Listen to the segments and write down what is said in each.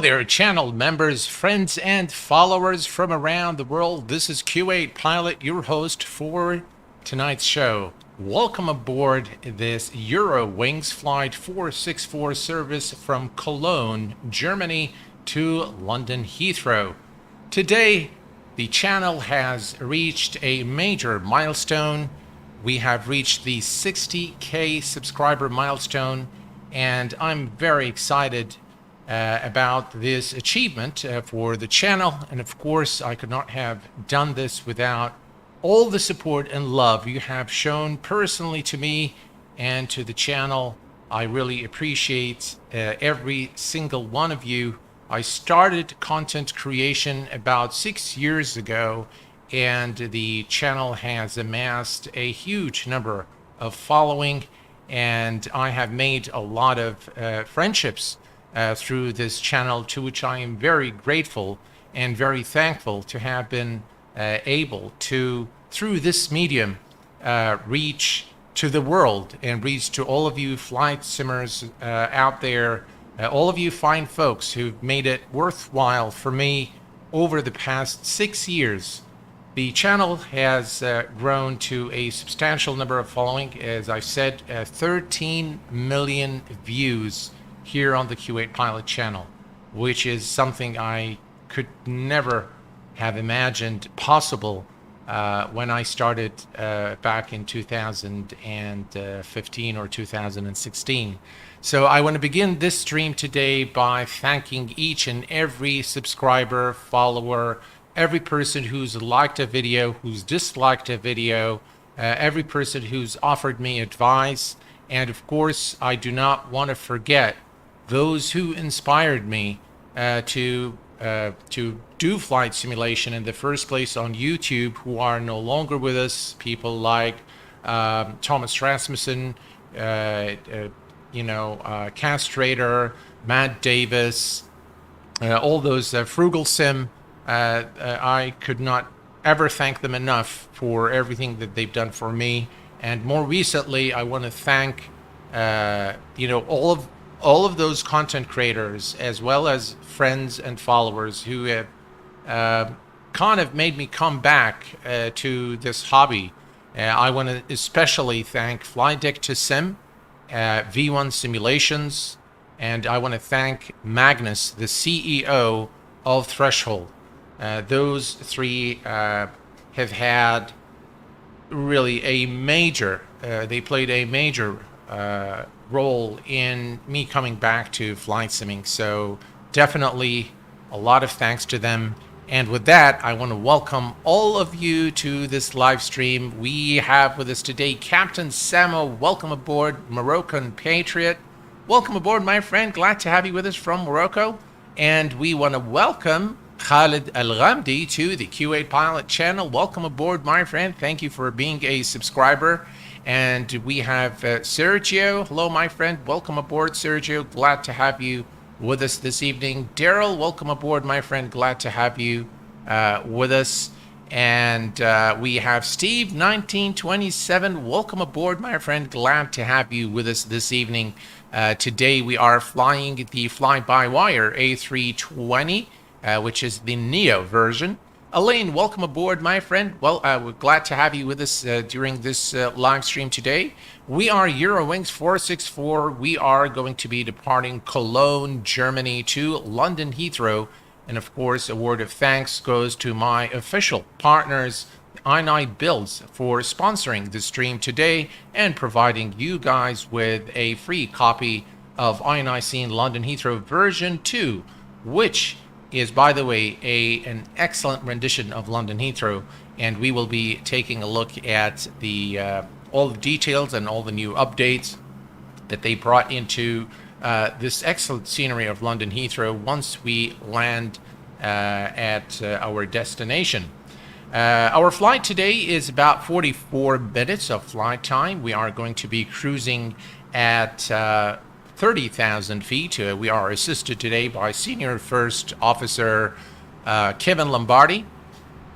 there, channel members, friends, and followers from around the world. This is Q8 Pilot, your host for tonight's show. Welcome aboard this Eurowings Flight 464 service from Cologne, Germany to London Heathrow. Today, the channel has reached a major milestone. We have reached the 60K subscriber milestone, and I'm very excited about this achievement for the channel. And of course, I could not have done this without all the support and love you have shown personally to me and to the channel. I really appreciate every single one of you. I started content creation about 6 years ago, and the channel has amassed a huge number of following, and I have made a lot of friendships through this channel, to which I am very grateful and very thankful to have been able to, through this medium, reach to the world and reach to all of you flight simmers out there, all of you fine folks who've made it worthwhile for me over the past 6 years. The channel has grown to a substantial number of following. As I've said, 13 million views here on the Q8 Pilot channel, which is something I could never have imagined possible when I started back in 2015 or 2016. So I want to begin this stream today by thanking each and every subscriber, follower, every person who's liked a video, who's disliked a video, every person who's offered me advice. And of course, I do not want to forget those who inspired me to do flight simulation in the first place on YouTube, who are no longer with us. People like Thomas Rasmussen, Castrator, Matt Davis, all those Frugal Sim. I could not ever thank them enough for everything that they've done for me. And more recently, I want to thank all of those content creators, as well as friends and followers who have kind of made me come back to this hobby. I want to especially thank Flydeck to Sim, V1 Simulations, and I want to thank Magnus, the CEO of Threshold. Those three have had really a major, they played a major role in me coming back to flight simming. So definitely a lot of thanks to them. And with that, I want to welcome all of you to this live stream. We have with us today Captain Samo. Welcome aboard, Moroccan Patriot. Welcome aboard, my friend. Glad to have you with us from Morocco. And we want to welcome Khalid Al-Ghamdi to the Q8 Pilot channel. Welcome aboard, my friend. Thank you for being a subscriber. And we have Sergio. Hello, my friend. Welcome aboard, Sergio. Glad to have you with us this evening. Daryl, welcome aboard, my friend. Glad to have you with us. And we have Steve, 1927. Welcome aboard, my friend. Glad to have you with us this evening. Today we are flying the FlyByWire A320, which is the Neo version. Elaine, welcome aboard, my friend. Well, we're glad to have you with us during this live stream today. We are Eurowings 464. We are going to be departing Cologne, Germany to London Heathrow. And of course, a word of thanks goes to my official partners, iniBuilds, for sponsoring the stream today and providing you guys with a free copy of iniScene London Heathrow version 2, which is, by the way, an excellent rendition of London Heathrow, and we will be taking a look at the all the details and all the new updates that they brought into this excellent scenery of London Heathrow once we land at our destination. Our flight today is about 44 minutes of flight time. We are going to be cruising at 30,000 feet. We are assisted today by Senior First Officer Kevin Lombardi.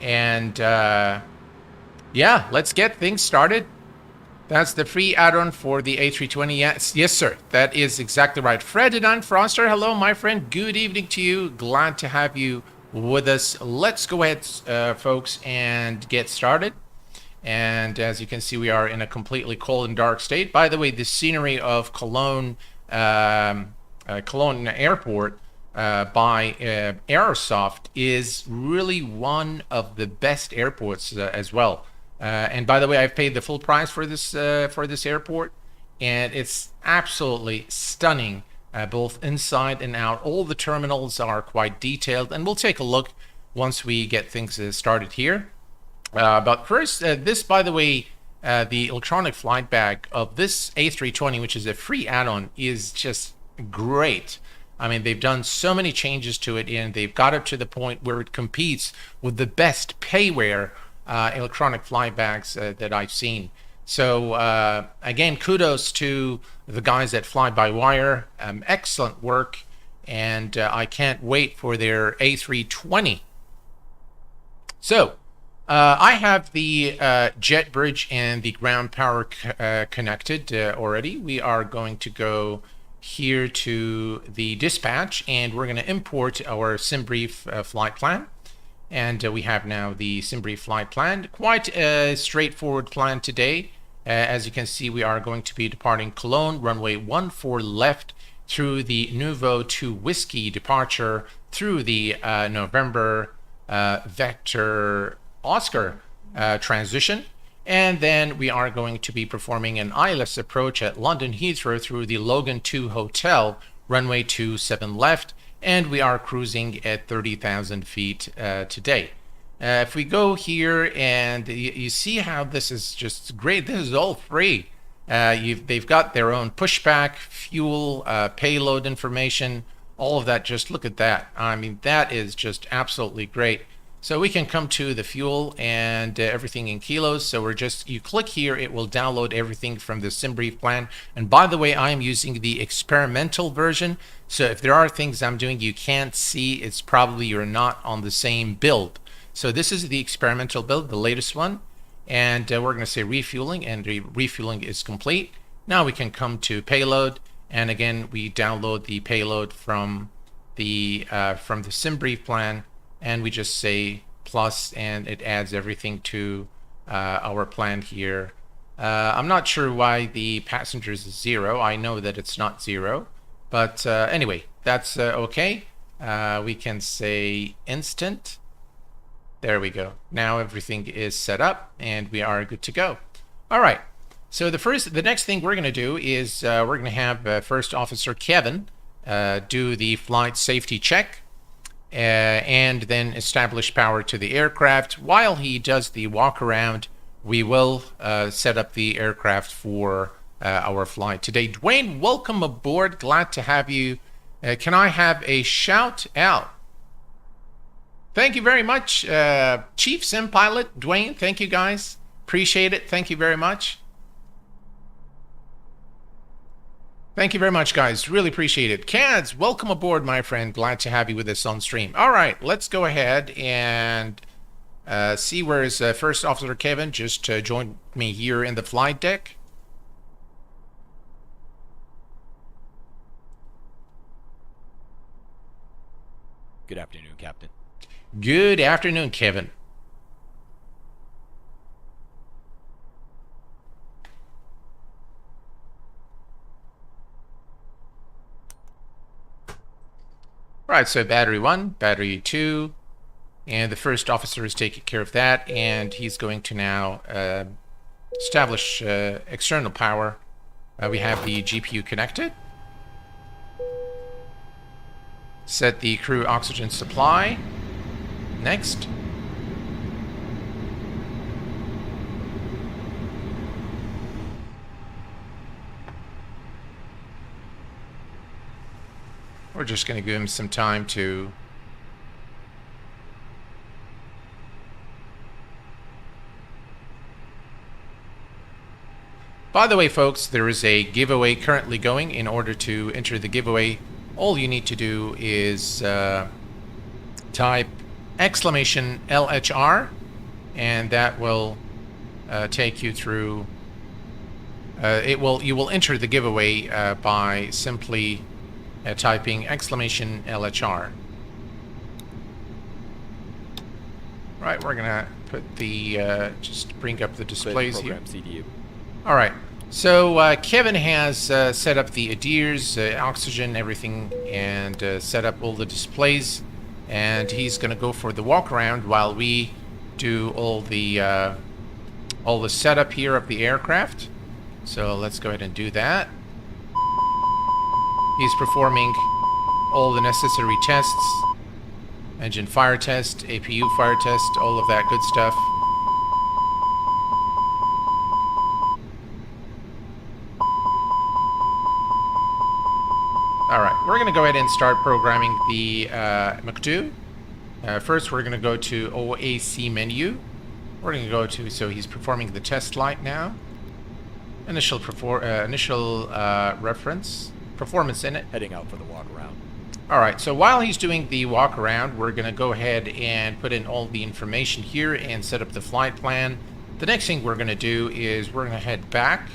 And yeah, let's get things started. That's the free add-on for the A320. Yes, yes, sir. That is exactly right. Ferdinand Froster, hello, my friend. Good evening to you. Glad to have you with us. Let's go ahead, folks, and get started. And as you can see, we are in a completely cold and dark state. By the way, the scenery of Cologne, Cologne Airport by Aerosoft is really one of the best airports as well. And by the way, I've paid the full price for this airport, and it's absolutely stunning, both inside and out. All the terminals are quite detailed, and we'll take a look once we get things started here. But first, this, by the way, the electronic flight bag of this A320, which is a free add-on, is just great. I mean, they've done so many changes to it, and they've got it to the point where it competes with the best payware electronic flight bags that I've seen. So again, kudos to the guys at FlyByWire. Excellent work, and I can't wait for their A320. So I have the jet bridge and the ground power connected already. We are going to go here to the dispatch, and we're going to import our SimBrief flight plan. And we have now the SimBrief flight plan. Quite a straightforward plan today. As you can see, we are going to be departing Cologne, runway 14 left, through the Nouveau to Whiskey departure, through the November Vector Oscar transition. And then we are going to be performing an ILS approach at London Heathrow through the Logan 2 Hotel, runway 27 left. And we are cruising at 30,000 feet today. If we go here and you see how this is just great, this is all free. They've got their own pushback, fuel, payload information, all of that. Just look at that. I mean, that is just absolutely great. So we can come to the fuel and everything in kilos. So you click here, it will download everything from the SimBrief plan. And by the way, I am using the experimental version. So if there are things I'm doing you can't see, it's probably you're not on the same build. So this is the experimental build, the latest one. And we're going to say refueling, and the refueling is complete. Now we can come to payload. And again, we download the payload from the SimBrief plan. And we just say plus, and it adds everything to our plan here. I'm not sure why the passengers is 0. I know that it's not 0, but anyway, that's okay. We can say instant. There we go. Now everything is set up, and we are good to go. All right. So the next thing we're going to do is we're going to have First Officer Kevin do the flight safety check. And then establish power to the aircraft. While he does the walk around, we will set up the aircraft for our flight today. Dwayne, welcome aboard. Glad to have you. Can I have a shout out? Thank you very much, Chief Sim Pilot Dwayne. Thank you, guys. Appreciate it. Thank you very much. Thank you very much, guys. Really appreciate it. Cads, welcome aboard, my friend. Glad to have you with us on stream. All right, let's go ahead and see where's First Officer Kevin. Just joined me here in the flight deck. Good afternoon, Captain. Good afternoon, Kevin. Right, so battery 1, battery 2, and the first officer is taking care of that, and he's going to now establish external power. We have the GPU connected. Set the crew oxygen supply. Next. We're just going to give him some time to By the way, folks, there is a giveaway currently going. In order to enter the giveaway, all you need to do is type !LHR, and that will take you through You will enter the giveaway by simply typing !LHR. Right, we're gonna put the just bring up the displays here. CDU. All right. So Kevin has set up the ADIRS, oxygen, everything, and set up all the displays. And he's going to go for the walk around while we do all the setup here of the aircraft. So let's go ahead and do that. He's performing all the necessary tests. Engine fire test, APU fire test, all of that good stuff. Alright, we're going to go ahead and start programming the McDo. First, we're going to go to OAC menu. We're going to go to, so he's performing the test flight now. Initial reference, performance in it. Heading out for the walk around. Alright, so while he's doing the walk around, we're going to go ahead and put in all the information here and set up the flight plan. The next thing we're going to do is we're going to head back.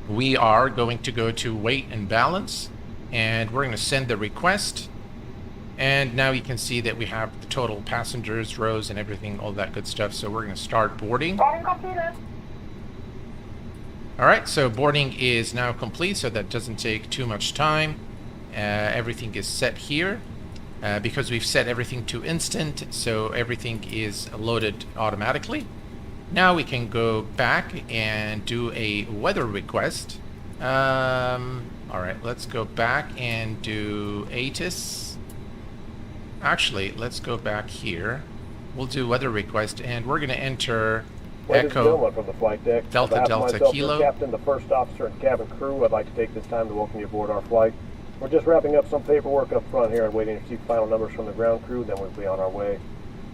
We are going to go to weight and balance, and we're going to send the request. And now you can see that we have the total passengers, rows, and everything, all that good stuff. So we're going to start boarding. Alright, so boarding is now complete, so that doesn't take too much time. Everything is set here. Because we've set everything to instant, so everything is loaded automatically. Now we can go back and do a weather request. Alright, let's go back and do ATIS. Actually, let's go back here. We'll do weather request, and we're going to enter Echo from the flight deck. Delta Delta Kilo. Captain, the first officer, and cabin crew, I'd like to take this time to welcome you aboard our flight. We're just wrapping up some paperwork up front here and waiting to receive final numbers from the ground crew, then we'll be on our way.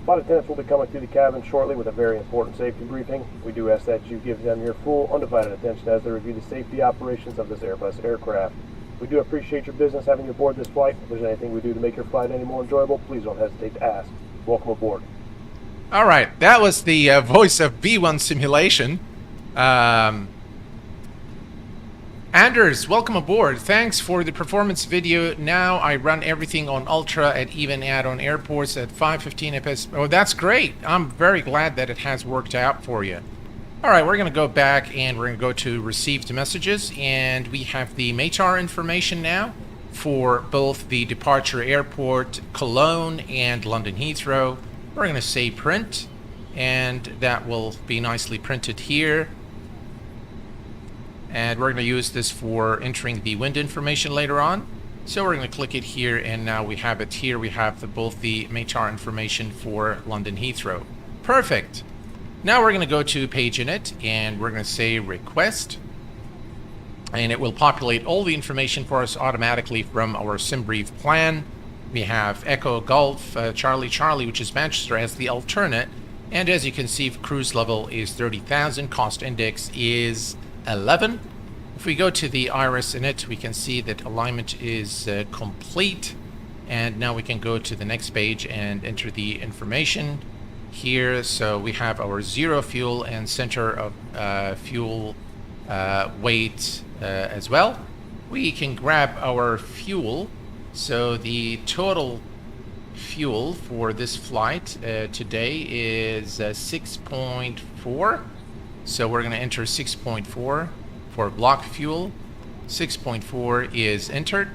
Flight attendants will be coming through the cabin shortly with a very important safety briefing. We do ask that you give them your full, undivided attention as they review the safety operations of this Airbus aircraft. We do appreciate your business having you aboard this flight. If there's anything we do to make your flight any more enjoyable, please don't hesitate to ask. Welcome aboard. All right, that was the voice of B1 simulation. Anders, welcome aboard. Thanks for the performance video. Now I run everything on Ultra at even add-on airports at 515 FPS. Oh, that's great. I'm very glad that it has worked out for you. All right, we're going to go back and we're going to go to received messages, and we have the METAR information now for both the departure airport, Cologne, and London Heathrow. We're going to say print, and that will be nicely printed here. And we're going to use this for entering the wind information later on. So we're going to click it here, and now we have it here. We have both the METAR information for London Heathrow. Perfect. Now we're going to go to page init, and we're going to say request. And it will populate all the information for us automatically from our SimBrief plan. We have Echo Golf Charlie Charlie, which is Manchester, as the alternate. And as you can see, cruise level is 30,000. Cost index is 11. If we go to the iris in it, we can see that alignment is complete. And now we can go to the next page and enter the information here. So we have our zero fuel and center of fuel weight as well. We can grab our fuel. So the total fuel for this flight today is 6.4. So we're going to enter 6.4 for block fuel. 6.4 is entered.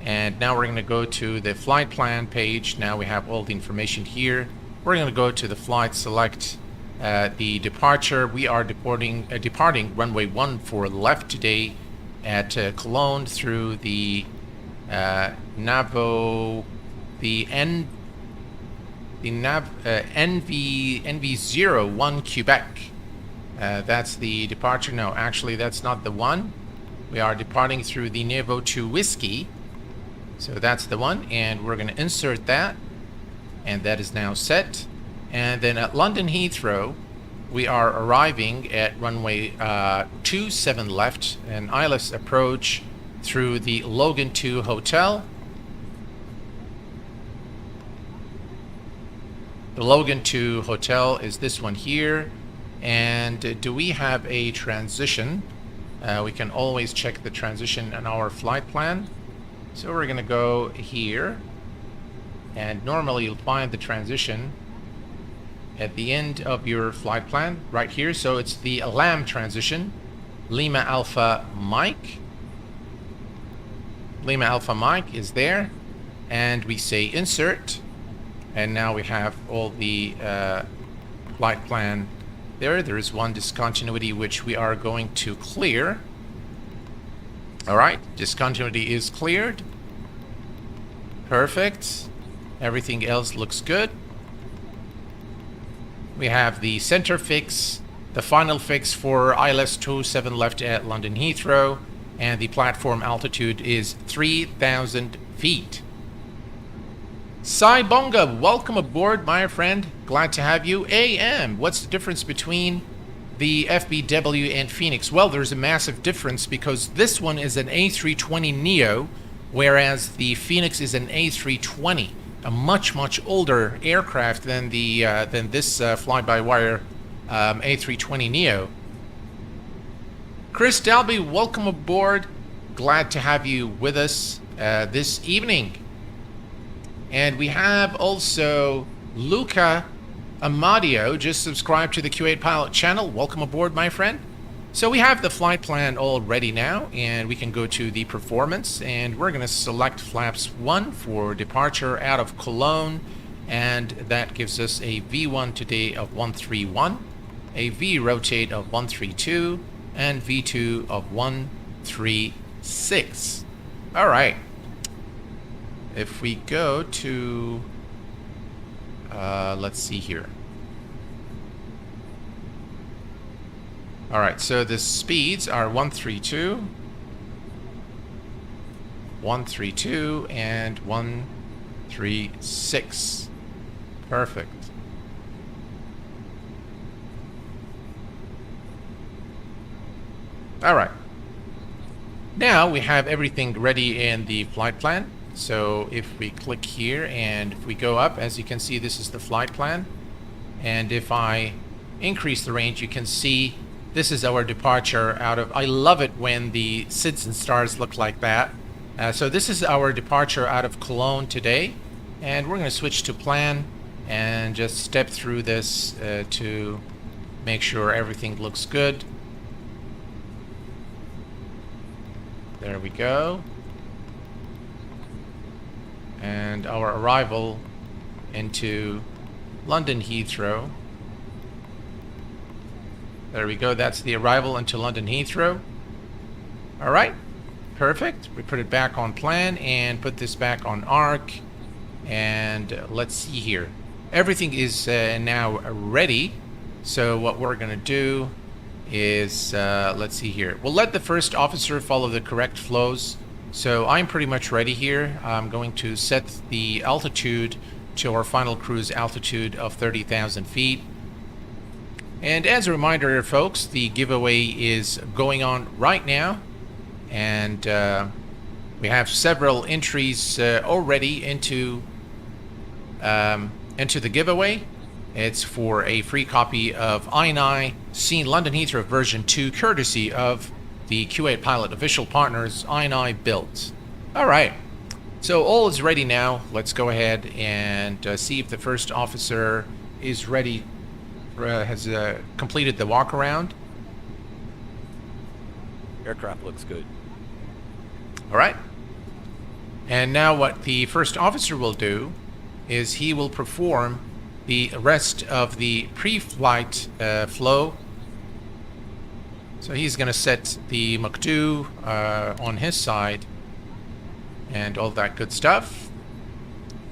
And now we're going to go to the flight plan page. Now we have all the information here. We're going to go to the flight, select the departure. We are departing runway 1 for left today at Cologne through the NV01 Quebec. That's the departure. No, actually that's not the one. We are departing through the Nevo 2 Whiskey. So that's the one, and we're going to insert that, and that is now set. And then at London Heathrow, we are arriving at runway 27 left, an ILS approach through the Logan 2 Hotel. The Logan 2 Hotel is this one here. And do we have a transition? We can always check the transition in our flight plan. So we're going to go here. And normally you'll find the transition at the end of your flight plan right here. So it's the LAM transition, Lima Alpha Mike. Lima Alpha Mike is there, and we say insert, and now we have all the flight plan there. There is one discontinuity which we are going to clear. All right, discontinuity is cleared. Perfect. Everything else looks good. We have the center fix, the final fix for ILS 207 left at London Heathrow, and the platform altitude is 3,000 feet. Saibonga, welcome aboard, my friend. Glad to have you. AM, what's the difference between the FBW and Phoenix? Well, there's a massive difference because this one is an A320neo, whereas the Phoenix is an A320. A much older aircraft than the this fly-by-wire A320neo. Chris Dalby, welcome aboard. Glad to have you with us this evening. And we have also Luca Amadio, just subscribed to the Q8 Pilot channel. Welcome aboard, my friend. So we have the flight plan all ready now, and we can go to the performance, and we're going to select flaps 1 for departure out of Cologne, and that gives us a V1 today of 131, a V rotate of 132, and V2 of 136. All right. If we go to, let's see here. All right, so the speeds are 132, 132, and 136. Perfect. All right. Now we have everything ready in the flight plan. So if we click here and if we go up, as you can see, this is the flight plan. And if I increase the range, you can see this is our departure out of, I love it when the SIDS and stars look like that. So this is our departure out of Cologne today. And we're going to switch to plan and just step through this to make sure everything looks good. There we go. And our arrival into London Heathrow. There we go. That's the arrival into London Heathrow. All right. Perfect. We put it back on plan and put this back on arc. And let's see here. Everything is now ready. So what we're going to do is, let's see here. We'll let the first officer follow the correct flows. So I'm pretty much ready here. I'm going to set the altitude to our final cruise altitude of 30,000 feet. And as a reminder, folks, the giveaway is going on right now. And we have several entries already into the giveaway. It's for a free copy of iniScene London Heathrow version 2, courtesy of the Q8 Pilot official partners, iniBuilds. All right, so all is ready now. Let's go ahead and see if the first officer is ready, has completed the walk around. Aircraft looks good. All right. And now what the first officer will do is he will perform the rest of the pre-flight flow. So he's going to set the McDo on his side and all that good stuff.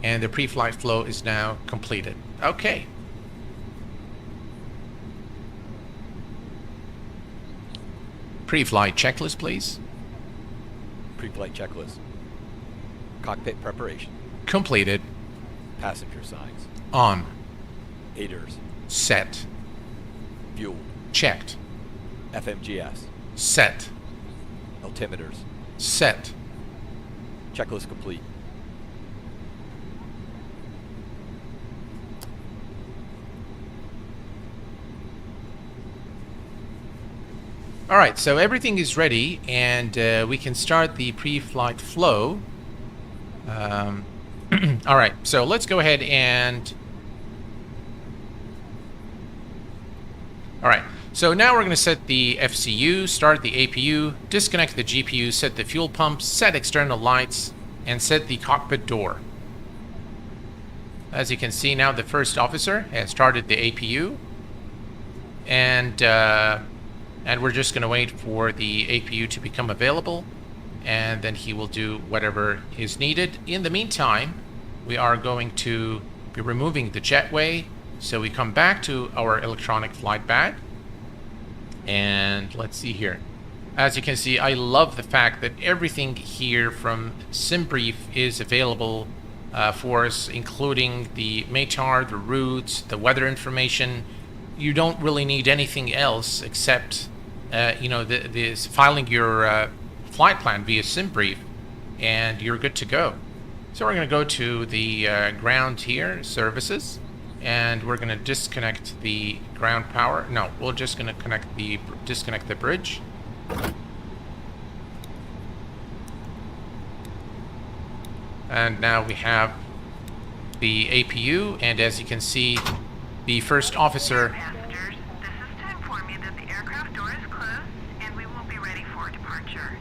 And the pre-flight flow is now completed. Okay. Pre-flight checklist, please. Pre-flight checklist. Cockpit preparation. Completed. Passenger signs. On. Aiders. Set. Fuel. Checked. FMGS. Set. Altimeters. Set. Checklist complete. All right, so everything is ready, and we can start the pre-flight flow. All right, so let's go ahead and... All right, so now we're going to set the FCU, start the APU, disconnect the GPU, set the fuel pumps, set external lights, and set the cockpit door. As you can see now, the first officer has started the APU, and we're just going to wait for the APU to become available, and then he will do whatever is needed. In the meantime, we are going to be removing the jetway, so we come back to our electronic flight bag, and let's see here. As you can see, I love the fact that everything here from SimBrief is available for us, including the METAR, the routes, the weather information. You don't really need anything else except, you know, this filing your flight plan via SimBrief, and you're good to go. So we're going to go to the ground here, services, and we're going to disconnect the ground power. No, we're just going to disconnect the bridge. And now we have the APU, and as you can see, the first officer... Passengers, this is to inform you that the aircraft door is closed and we will be ready for departure.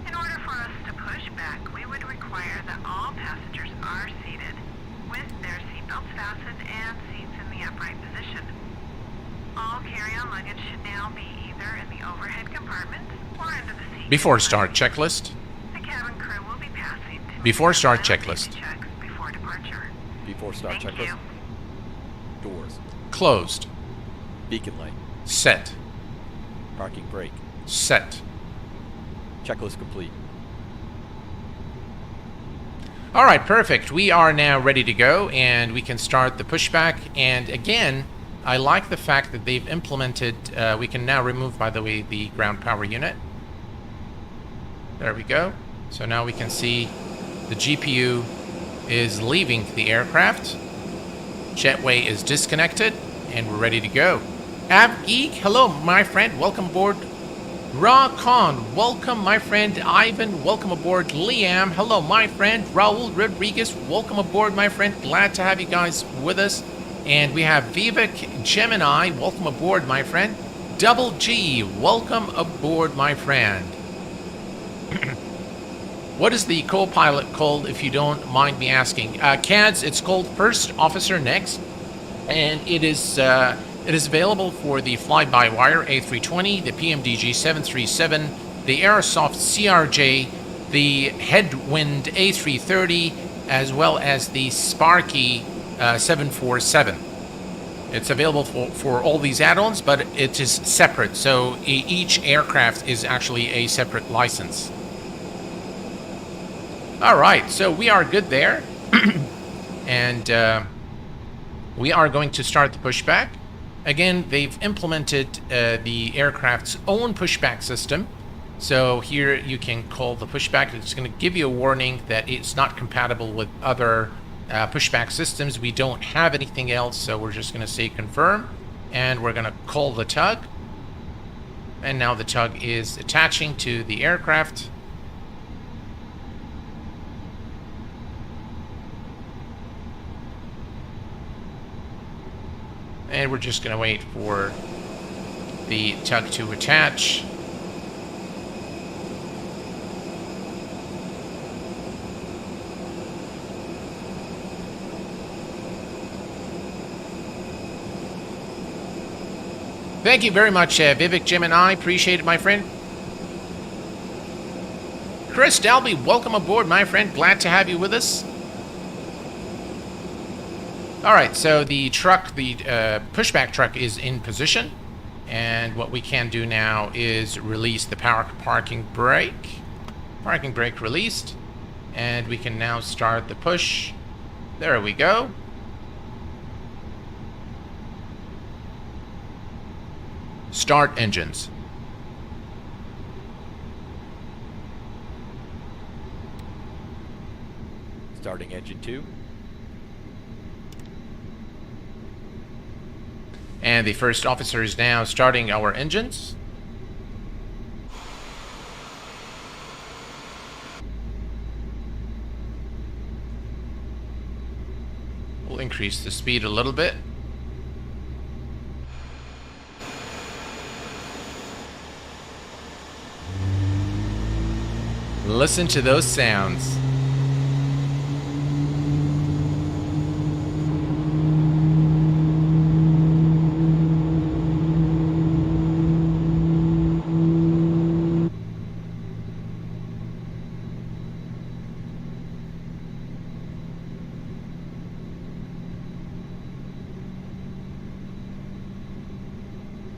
In order for us to push back, we would require that all passengers are seated with their seatbelts fastened and seats in the upright position. All carry-on luggage should now be either in the overhead compartment or under the seat. Before start checklist. The cabin crew will be passing to Before start final checklist. safety checks before departure. Before start Thank checklist. you. Doors. Closed. Beacon light. Set. Parking brake. Set. Checklist complete. All right, perfect. We are now ready to go, and we can start the pushback. And again, I like the fact that they've implemented, we can now remove, by the way, the ground power unit. There we go. So now we can see the GPU is leaving the aircraft. Jetway is disconnected, and we're ready to go. AvGeek, hello, my friend. Welcome aboard. Ra Khan, welcome, my friend. Ivan, welcome aboard. Liam, hello, my friend. Raul Rodriguez, welcome aboard, my friend. Glad to have you guys with us. And we have Vivek Gemini, welcome aboard, my friend. Double G, welcome aboard, my friend. What is the co-pilot called, if you don't mind me asking? CADS, it's called First Officer Next, and it is available for the FlyByWire A320, the PMDG 737, the Aerosoft CRJ, the Headwind A330, as well as the Sparky 747. It's available for all these add-ons, but it is separate, so each aircraft is actually a separate license. All right, so we are good there, and we are going to start the pushback. Again, they've implemented the aircraft's own pushback system. So here you can call the pushback. It's going to give you a warning that it's not compatible with other pushback systems. We don't have anything else, so we're just going to say confirm, and we're going to call the tug. And now the tug is attaching to the aircraft. And we're just going to wait for the tug to attach. Thank you very much, Vivek Gemini. Appreciate it, my friend. Chris Dalby, welcome aboard, my friend. Glad to have you with us. All right, so the truck, the pushback truck is in position, and what we can do now is release the parking brake. Parking brake released, and we can now start the push. There we go. Start engines. Starting engine 2. And the first officer is now starting our engines. increase the speed a little bit. Listen to those sounds.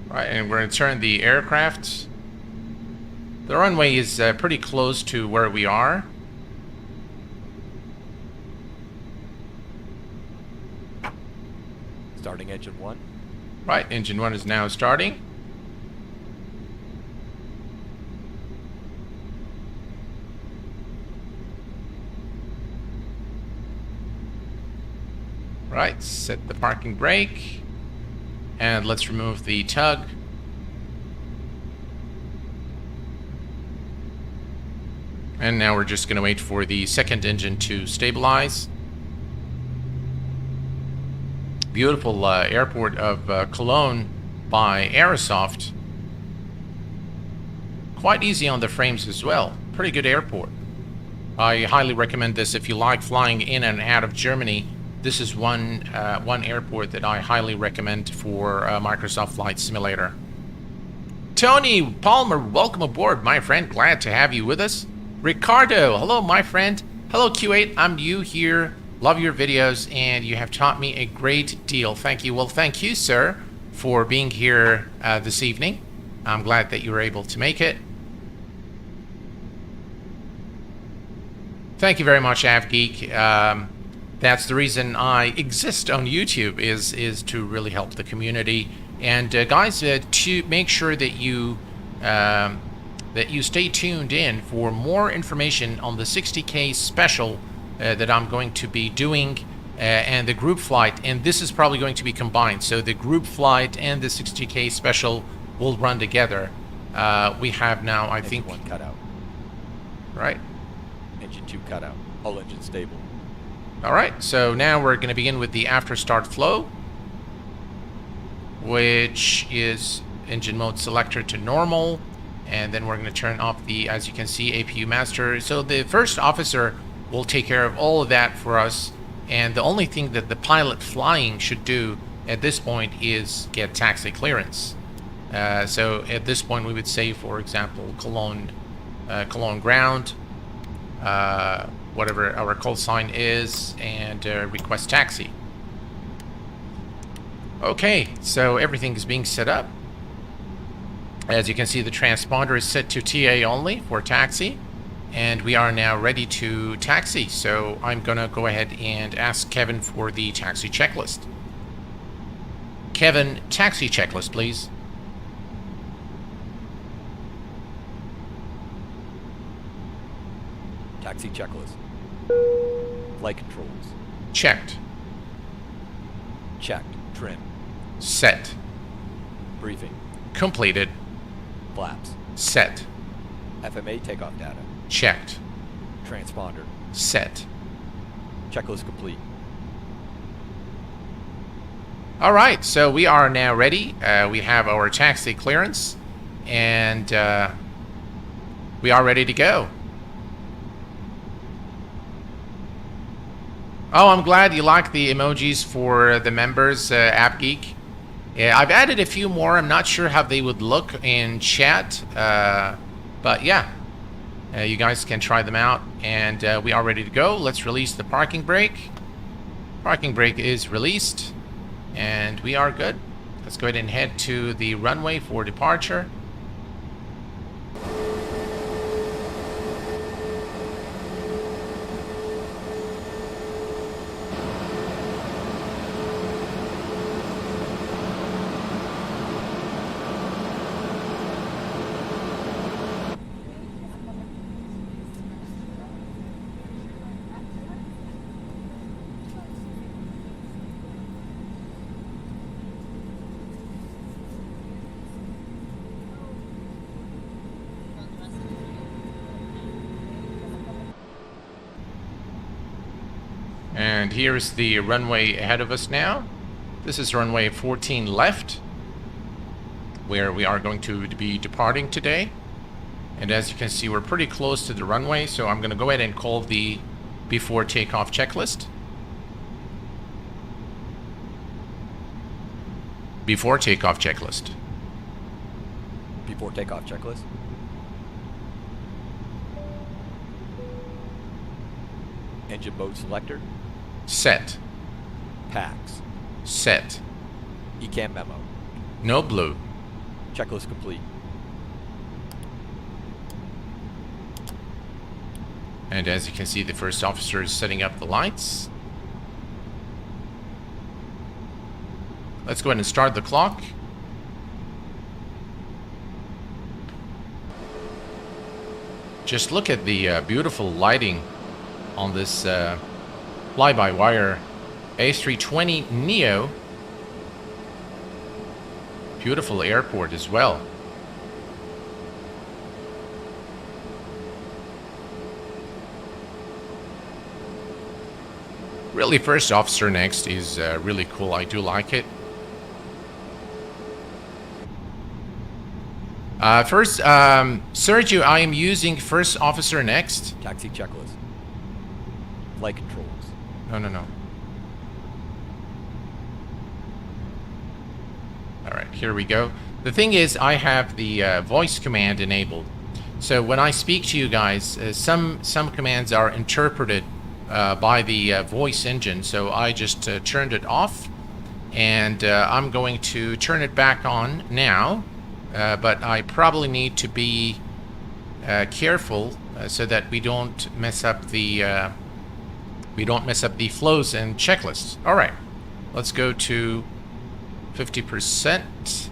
Right, and we're going to turn the aircraft. The runway is pretty close to where we are. Starting engine 1. Right, engine 1 is now starting. Right, set the parking brake. And let's remove the tug. And now we're just going to wait for the second engine to stabilize. Beautiful airport of Cologne by Aerosoft. Quite easy on the frames as well. Pretty good airport. I highly recommend this if you like flying in and out of Germany. This is one airport that I highly recommend for Microsoft Flight Simulator. Tony Palmer, welcome aboard, my friend. Glad to have you with us. Ricardo, hello, my friend. Hello, Q8. I'm new here. Love your videos, and you have taught me a great deal. Thank you. Well, thank you, sir, for being here this evening. I'm glad that you were able to make it. Thank you very much, AvGeek. That's the reason I exist on YouTube, is to really help the community. And guys, to make sure that you stay tuned in for more information on the 60K special that I'm going to be doing and the group flight. And this is probably going to be combined. So the group flight and the 60K special will run together. We have now, I think... Engine 1 cut out. Right. Engine 2 cut out. All engines stable. All right, so now we're going to begin with the after start flow, which is engine mode selector to normal, and then we're going to turn off the, as you can see, APU master. So the first officer will take care of all of that for us, and the only thing that the pilot flying should do at this point is get taxi clearance. So at this point we would say, for example, Cologne ground, whatever our call sign is, and request taxi. Okay, so everything is being set up. As you can see, the transponder is set to TA only for taxi, and we are now ready to taxi. So I'm gonna go ahead and ask Kevin for the taxi checklist. Kevin, taxi checklist, please. Taxi checklist. Flight controls. Checked. Checked. Trim. Set. Briefing. Completed. Flaps. Set. FMA takeoff data. Checked. Transponder. Set. Checklist complete. All right, so we are now ready. We have our taxi clearance, and we are ready to go. Oh, I'm glad you like the emojis for the members, AppGeek. Yeah, I've added a few more. I'm not sure how they would look in chat, but yeah, you guys can try them out, and we are ready to go. Let's release the parking brake. Parking brake is released, and we are good. Let's go ahead and head to the runway for departure. And here's the runway ahead of us now. This is runway 14 left, where we are going to be departing today. And as you can see, we're pretty close to the runway, so I'm going to go ahead and call the before takeoff checklist. Before takeoff checklist. Before takeoff checklist. Engine mode selector. Set. Packs. Set. ECAM memo. No blue. Checklist complete. And as you can see, the first officer is setting up the lights. Let's go ahead and start the clock. Just look at the beautiful lighting on this FlyByWire A32nx. Beautiful airport as well. Really, first officer next is really cool. I do like it. First, Sergio, I am using first officer next. Taxi checklist. Flight controls. No. Alright, here we go. The thing is, I have the voice command enabled. So when I speak to you guys, some commands are interpreted by the voice engine. So I just turned it off. And I'm going to turn it back on now. But I probably need to be careful so that we don't mess up the flows and checklists. All right, let's go to 50%.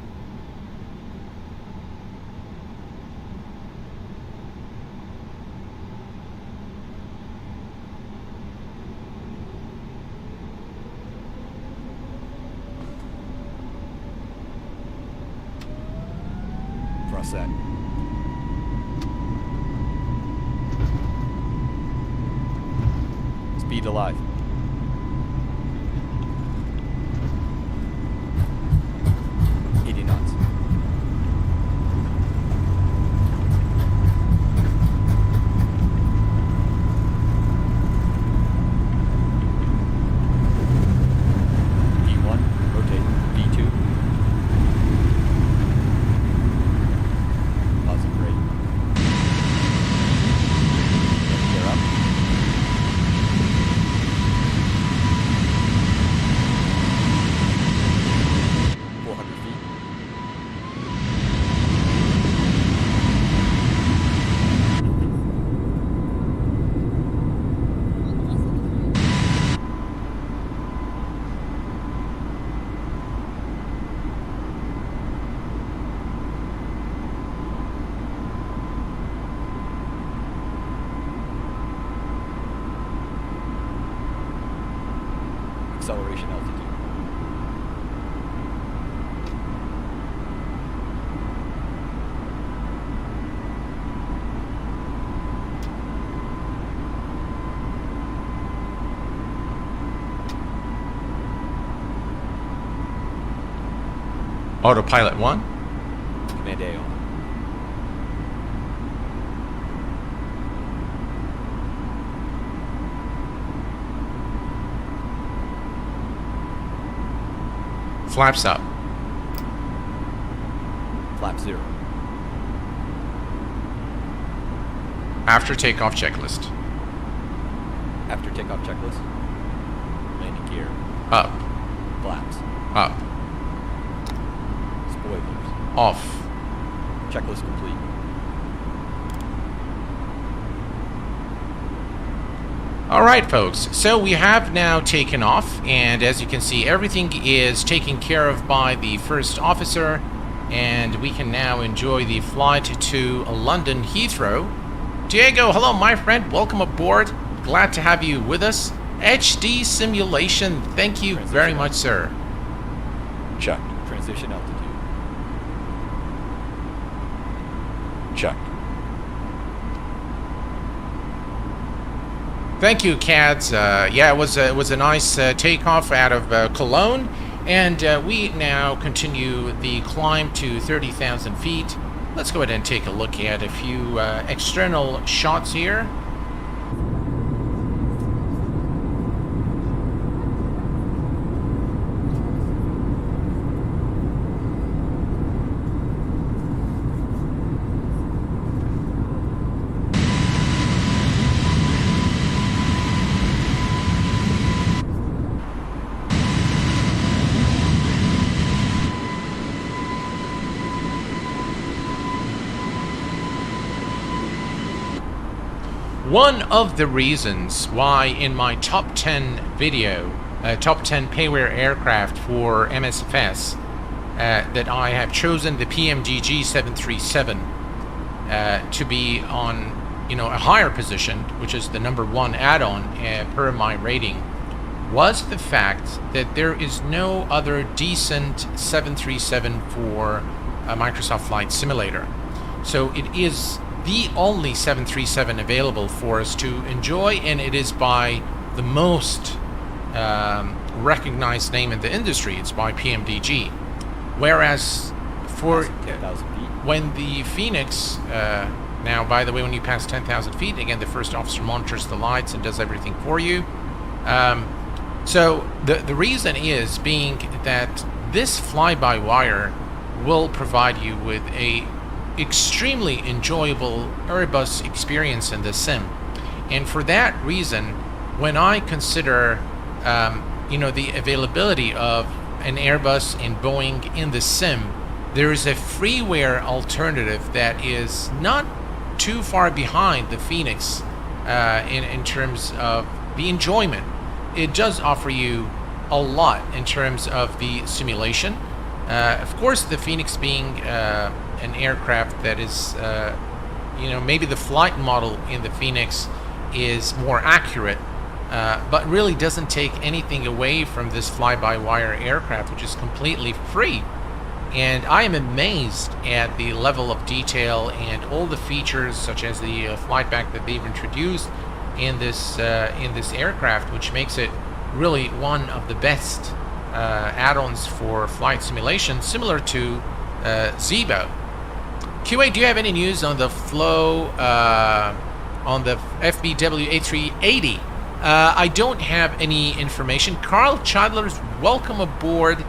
Set. Speed alive. knots. V1, rotate. V2. Positive brake. Gear up. Acceleration altitude. Autopilot 1. Command A on. Flaps up. Flap 0. After takeoff checklist. After takeoff checklist. Landing gear. Up. Flaps. Up. Spoilers. Off. Checklist complete. All right, folks. So we have now taken off, and as you can see, everything is taken care of by the first officer, and we can now enjoy the flight to London Heathrow. Diego, hello, my friend. Welcome aboard. Glad to have you with us. HD simulation. Thank you very much, sir. Check. Transition altitude. Check. Thank you, Cads. Yeah, it was a nice takeoff out of Cologne, and we now continue the climb to 30,000 feet. Let's go ahead and take a look at a few external shots here. One of the reasons why in my top 10 video, top 10 payware aircraft for MSFS, that I have chosen the PMDG 737 to be on, a higher position, which is the #1 add-on per my rating, was the fact that there is no other decent 737 for Microsoft Flight Simulator. So it is the only 737 available for us to enjoy, and it is by the most recognized name in the industry. It's by PMDG. Whereas for 10,000 feet. when the Phoenix, now by the way, when you pass 10,000 feet, again, the first officer monitors the lights and does everything for you. So the reason is being that this fly-by-wire will provide you with a extremely enjoyable Airbus experience in the sim, and for that reason, when I consider the availability of an Airbus and Boeing in the sim, there is a freeware alternative that is not too far behind the Phoenix in terms of the enjoyment. It does offer you a lot in terms of the simulation. Of course, the Phoenix being an aircraft that is, maybe the flight model in the Phoenix is more accurate, but really doesn't take anything away from this fly-by-wire aircraft, which is completely free. And I am amazed at the level of detail and all the features, such as the flight back that they've introduced in this aircraft, which makes it really one of the best add-ons for flight simulation, similar to Zibo. QA, do you have any news on the flow on the FBW A380? I don't have any information. Carl Chidler's welcome aboard.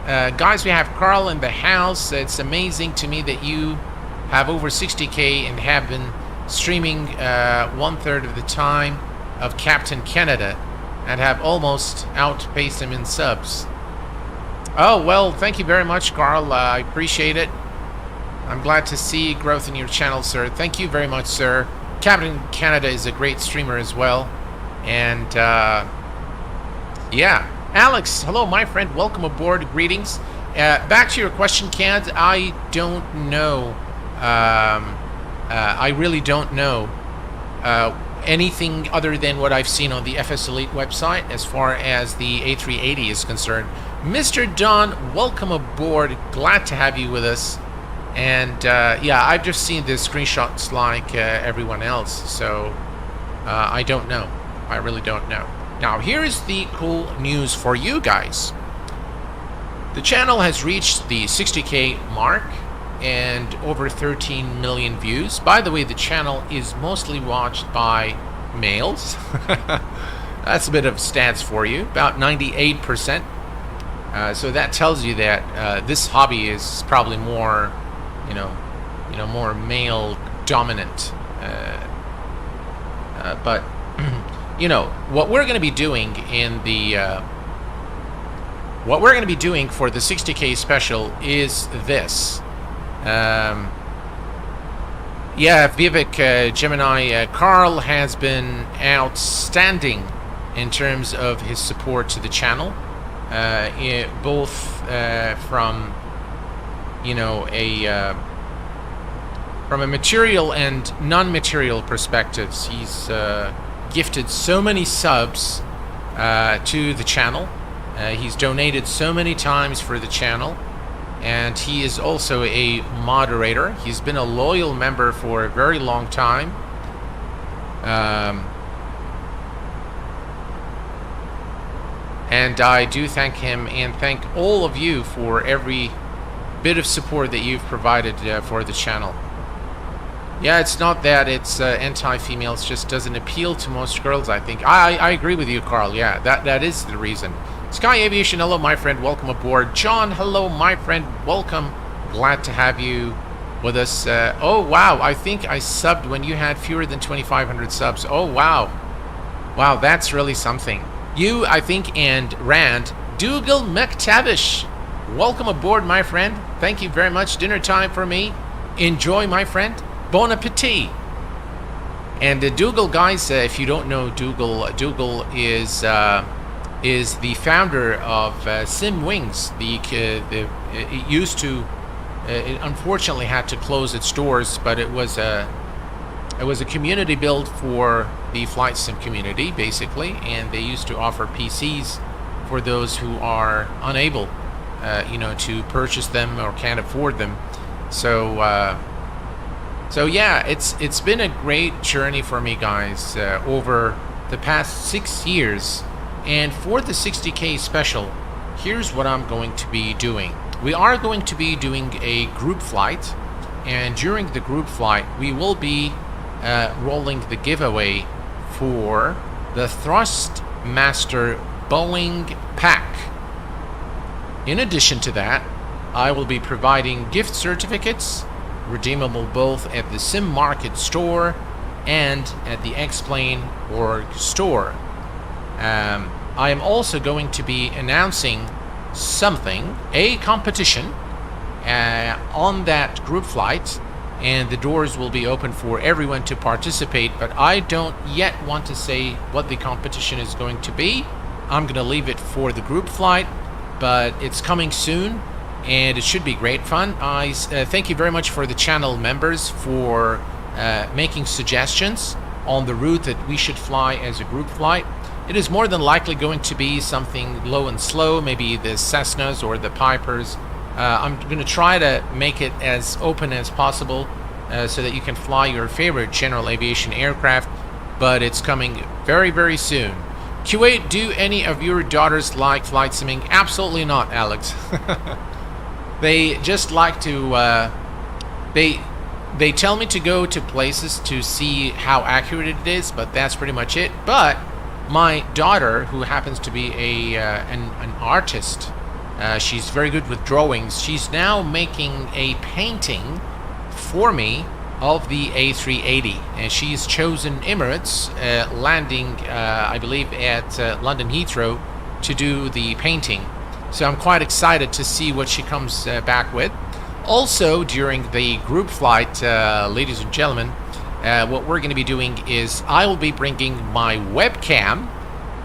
Guys, we have Carl in the house. It's amazing to me that you have over 60K and have been streaming 1/3 of the time of Captain Canada and have almost outpaced him in subs. Oh, well, thank you very much, Carl. I appreciate it. I'm glad to see growth in your channel, sir. Thank you very much, sir. Captain Canada is a great streamer as well. And, yeah. Alex, hello, my friend. Welcome aboard. Greetings. Back to your question, Cad. I don't know. I really don't know anything other than what I've seen on the FS Elite website as far as the A380 is concerned. Mr. Don, welcome aboard. Glad to have you with us. And yeah, I've just seen the screenshots like everyone else, so I don't know. I really don't know. Now, here is the cool news for you guys. The channel has reached the 60K mark and over 13 million views. By the way, the channel is mostly watched by males. That's a bit of stats for you, about 98%. So that tells you that this hobby is probably more, more male dominant. But what we're going to be doing in the what we're going to be doing for the 60K special is this. Yeah, Vivek Gemini, Carl has been outstanding in terms of his support to the channel, both from from a material and non-material perspectives. He's gifted so many subs to the channel. He's donated so many times for the channel, and he is also a moderator. He's been a loyal member for a very long time. And I do thank him and thank all of you for every bit of support that you've provided for the channel. Yeah, it's not that it's anti-female, it just doesn't appeal to most girls, I think. I agree with you, Carl. Yeah, that is the reason. Sky Aviation, hello, my friend. Welcome aboard. John, hello, my friend. Welcome. Glad to have you with us. Oh, wow. I think I subbed when you had fewer than 2,500 subs. Oh, wow. Wow, that's really something. You, I think, and Rand. Dougal McTavish. Welcome aboard, my friend. Thank you very much. Dinner time for me. Enjoy, my friend. Bon appetit. And Dougal, guys, if you don't know Dougal, Dougal is the founder of SimWings. It used to, it unfortunately had to close its doors, but it was a community build for the flight sim community, basically, and they used to offer PCs for those who are unable, to purchase them or can't afford them. So yeah, it's been a great journey for me, guys, over the past 6 years. And for the 60K special, here's what I'm going to be doing. We are going to be doing a group flight, and during the group flight, we will be rolling the giveaway for the Thrustmaster Boeing pack. In addition to that, I will be providing gift certificates, redeemable both at the Sim Market store and at the X-Plane.org store. I am also going to be announcing a competition on that group flight, and the doors will be open for everyone to participate, but I don't yet want to say what the competition is going to be. I'm going to leave it for the group flight, but it's coming soon, and it should be great fun. I thank you very much for the channel members for making suggestions on the route that we should fly as a group flight. It is more than likely going to be something low and slow, maybe the Cessnas or the Pipers. I'm going to try to make it as open as possible so that you can fly your favorite general aviation aircraft, but it's coming very, very soon. Kuwait, do any of your daughters like flight simming? Absolutely not, Alex. They just like to, they tell me to go to places to see how accurate it is, but that's pretty much it. But my daughter, who happens to be an artist, she's very good with drawings. She's now making a painting for me of the A380, and she's chosen Emirates, landing, I believe, at London Heathrow to do the painting. So I'm quite excited to see what she comes back with. Also, during the group flight, ladies and gentlemen, what we're going to be doing is I will be bringing my webcam,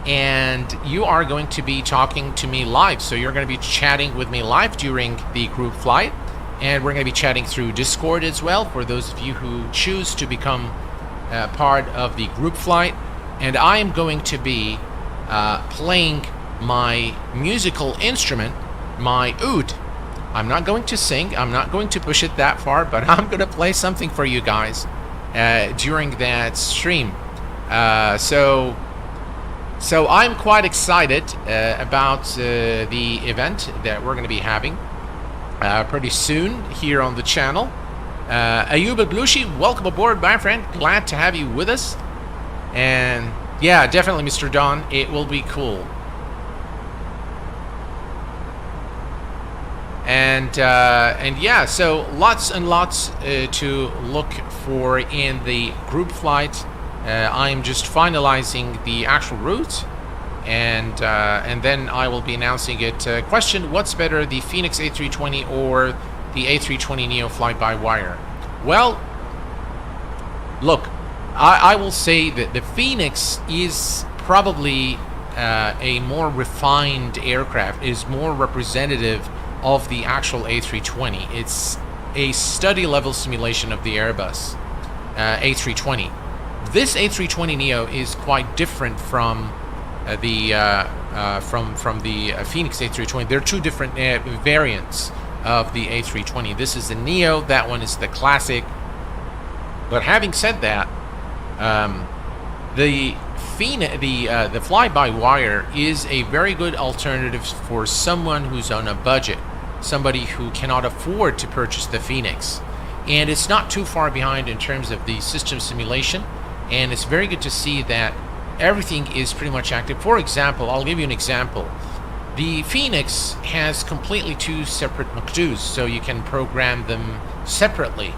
and you are going to be talking to me live. So you're going to be chatting with me live during the group flight, and we're going to be chatting through Discord as well for those of you who choose to become part of the group flight. And I am going to be playing my musical instrument, my oud. I'm not going to sing, I'm not going to push it that far, but I'm going to play something for you guys during that stream. So I'm quite excited about the event that we're going to be having pretty soon here on the channel. Ayub Ablushi, welcome aboard, my friend. Glad to have you with us. And yeah, definitely, Mr. Don, it will be cool. And yeah, so lots and lots to look for in the group flight. I'm just finalizing the actual route, and then I will be announcing it. Question: what's better, the Phoenix A320 or the A320neo fly-by-wire? Well, look, I will say that the Phoenix is probably a more refined aircraft, is more representative of the actual A320. It's a study level simulation of the Airbus A320. This A320neo is quite different from the Phoenix A320. They're two different variants of the A320. This is the neo, that one is the classic. But having said that, the the fly-by-wire is a very good alternative for someone who's on a budget, somebody who cannot afford to purchase the Phoenix. And it's not too far behind in terms of the system simulation, and it's very good to see that everything is pretty much active. For example, I'll give you an example. The Phoenix has completely two separate McDo's, so you can program them separately,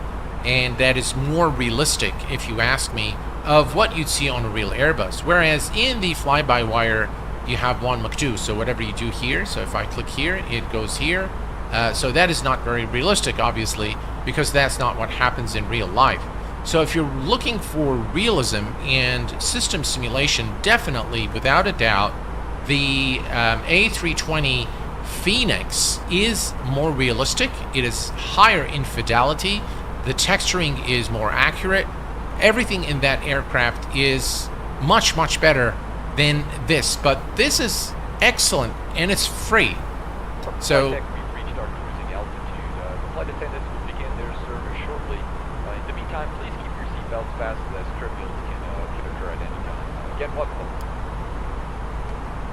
and that is more realistic, if you ask me, of what you'd see on a real Airbus. Whereas in the fly-by-wire, you have one McDo, so whatever you do here, so if I click here, it goes here. So that is not very realistic, obviously, because that's not what happens in real life. So if you're looking for realism and system simulation, definitely, without a doubt, the A320 Phoenix is more realistic. It is higher in fidelity. The texturing is more accurate. Everything in that aircraft is much, much better than this. But this is excellent, and it's free. So we've reached our cruising altitude. The flight attendants will begin their service shortly. In the meantime, please keep your seatbelts fastened as turbulence can occur at any time. Again, welcome.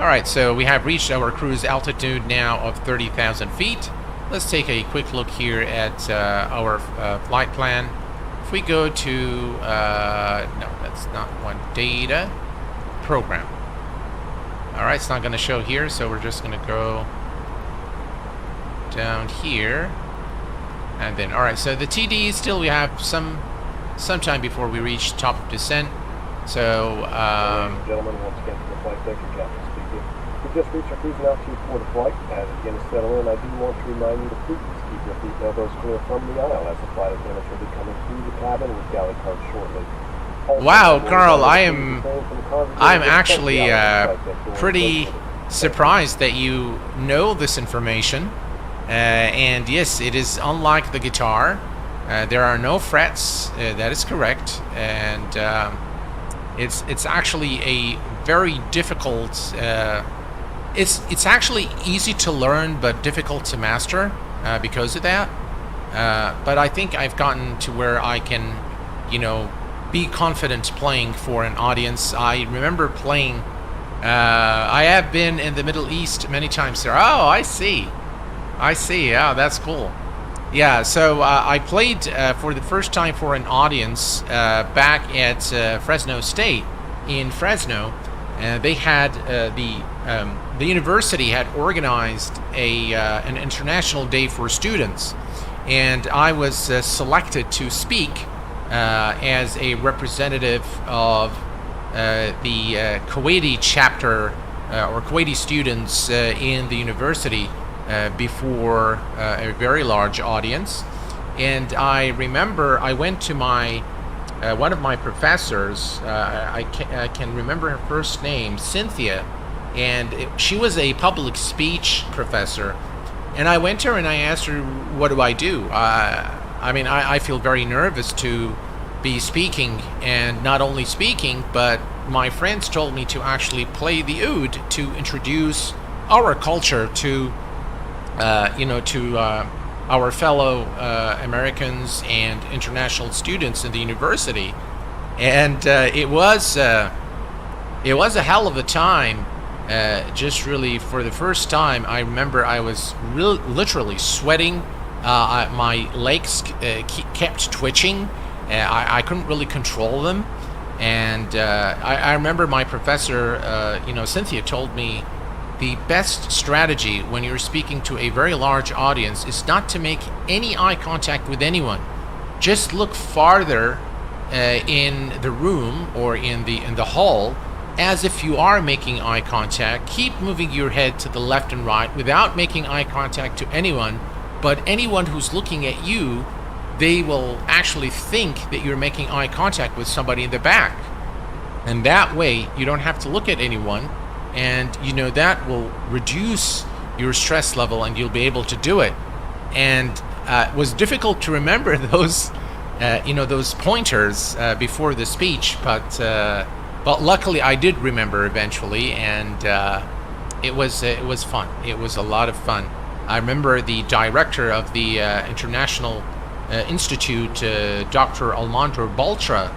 all right, so we have reached our cruise altitude now of 30,000 feet. Let's take a quick look here at our flight plan. If we go to, no, that's not one, data, program. All right, it's not going to show here, so we're just going to go down here. And then, all right, so the TD, still we have some time before we reach top of descent. So, Ladies and gentlemen, once again from the flight deck, your captain speaking. We've just reached our cruising altitude for the flight. As it begins to settle in, I do want to remind you to please keep your feet elbows clear from the aisle, as the flight attendants will be coming through the cabin with galley cards shortly. Also, wow, Carl, I'm actually pretty surprised that you know this information. And yes, it is unlike the guitar. There are no frets. That is correct, and it's actually a very difficult. It's actually easy to learn, but difficult to master because of that. But I think I've gotten to where I can, be confident playing for an audience. I remember playing. I have been in the Middle East many times there. Oh, I see. Yeah, that's cool. Yeah, so I played for the first time for an audience back at Fresno State in Fresno. They had the university had organized an international day for students, and I was selected to speak as a representative of the Kuwaiti chapter or Kuwaiti students in the university before a very large audience. And I remember I went to my one of my professors, I can remember her first name, Cynthia, and she was a public speech professor. And I went to her and I asked her, what do I do? I feel very nervous to be speaking, and not only speaking, but my friends told me to actually play the oud to introduce our culture to our fellow Americans and international students in the university. And it was a hell of a time. Just really for the first time, I remember I was literally sweating. My legs kept twitching. I couldn't really control them. And I remember my professor, Cynthia, told me the best strategy when you're speaking to a very large audience is not to make any eye contact with anyone. Just look farther in the room or in the hall as if you are making eye contact. Keep moving your head to the left and right without making eye contact to anyone, but anyone who's looking at you, they will actually think that you're making eye contact with somebody in the back. And that way you don't have to look at anyone, and that will reduce your stress level and you'll be able to do it. And it was difficult to remember those pointers before the speech, but luckily I did remember eventually, and it was fun. It was a lot of fun. I remember the director of the International Institute, Dr. Almandro Baltra,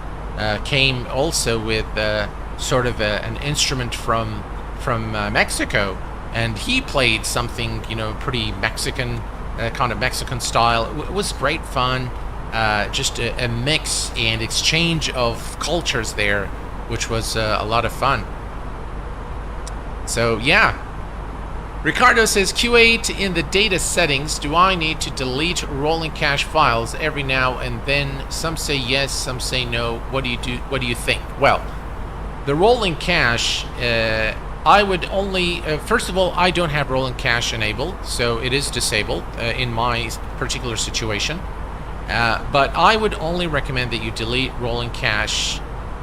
came also with sort of an instrument from Mexico, and he played something, you know, pretty Mexican, kind of Mexican style. It was great fun, just a mix and exchange of cultures there, which was a lot of fun. So yeah. Ricardo says, Q8 in the data settings, do I need to delete rolling cache files every now and then? Some say yes, some say no. What do you do? What do you think? Well, the rolling cache, I would only, first of all, I don't have rolling cache enabled, so it is disabled in my particular situation. But I would only recommend that you delete rolling cache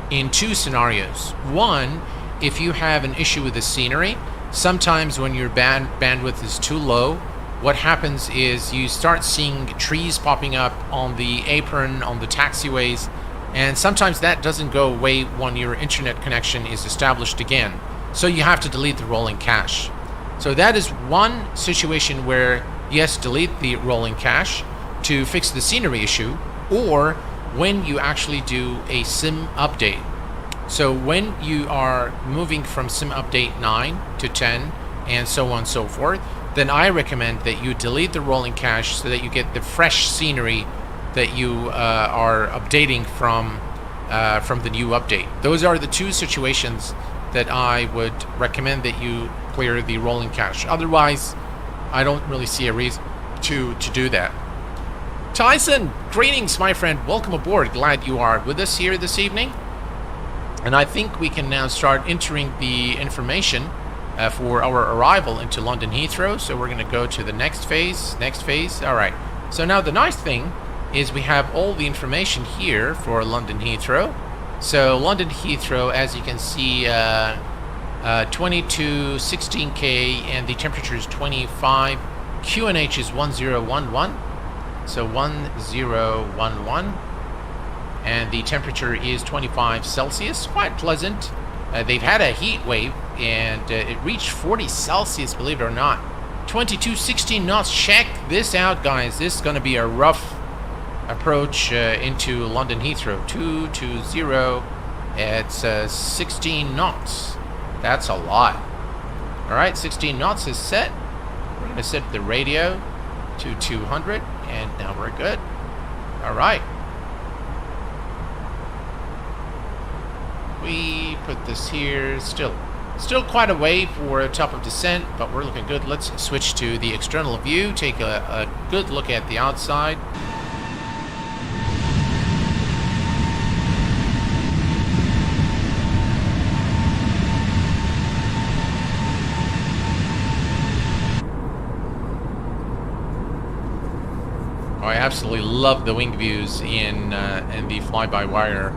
in two scenarios. One, if you have an issue with the scenery. Sometimes when your bandwidth is too low, what happens is you start seeing trees popping up on the apron, on the taxiways, and sometimes that doesn't go away when your internet connection is established again. So you have to delete the rolling cache. So that is one situation where, yes, delete the rolling cache to fix the scenery issue, or when you actually do a SIM update. So when you are moving from SIM update 9 to 10 and so on and so forth, then I recommend that you delete the rolling cache so that you get the fresh scenery that you are updating from the new update. Those are the two situations that I would recommend that you clear the rolling cache. Otherwise, I don't really see a reason to do that. Tyson, greetings, my friend. Welcome aboard. Glad you are with us here this evening. And I think we can now start entering the information for our arrival into London Heathrow. So we're going to go to the next phase. All right. So now the nice thing is we have all the information here for London Heathrow. So London Heathrow, as you can see, 22 16K, and the temperature is 25. QNH is 1011. So 1011. And the temperature is 25 Celsius, quite pleasant. They've had a heat wave, and it reached 40 Celsius, believe it or not. 22, 16 knots. Check this out, guys. This is going to be a rough approach into London Heathrow. 220. It's 16 knots. That's a lot. All right, 16 knots is set. We're going to set the radio to 200, and now we're good. All right. We put this here, still quite a way for a top of descent, but we're looking good. Let's switch to the external view, take a good look at the outside. Oh, I absolutely love the wing views in the FlyByWire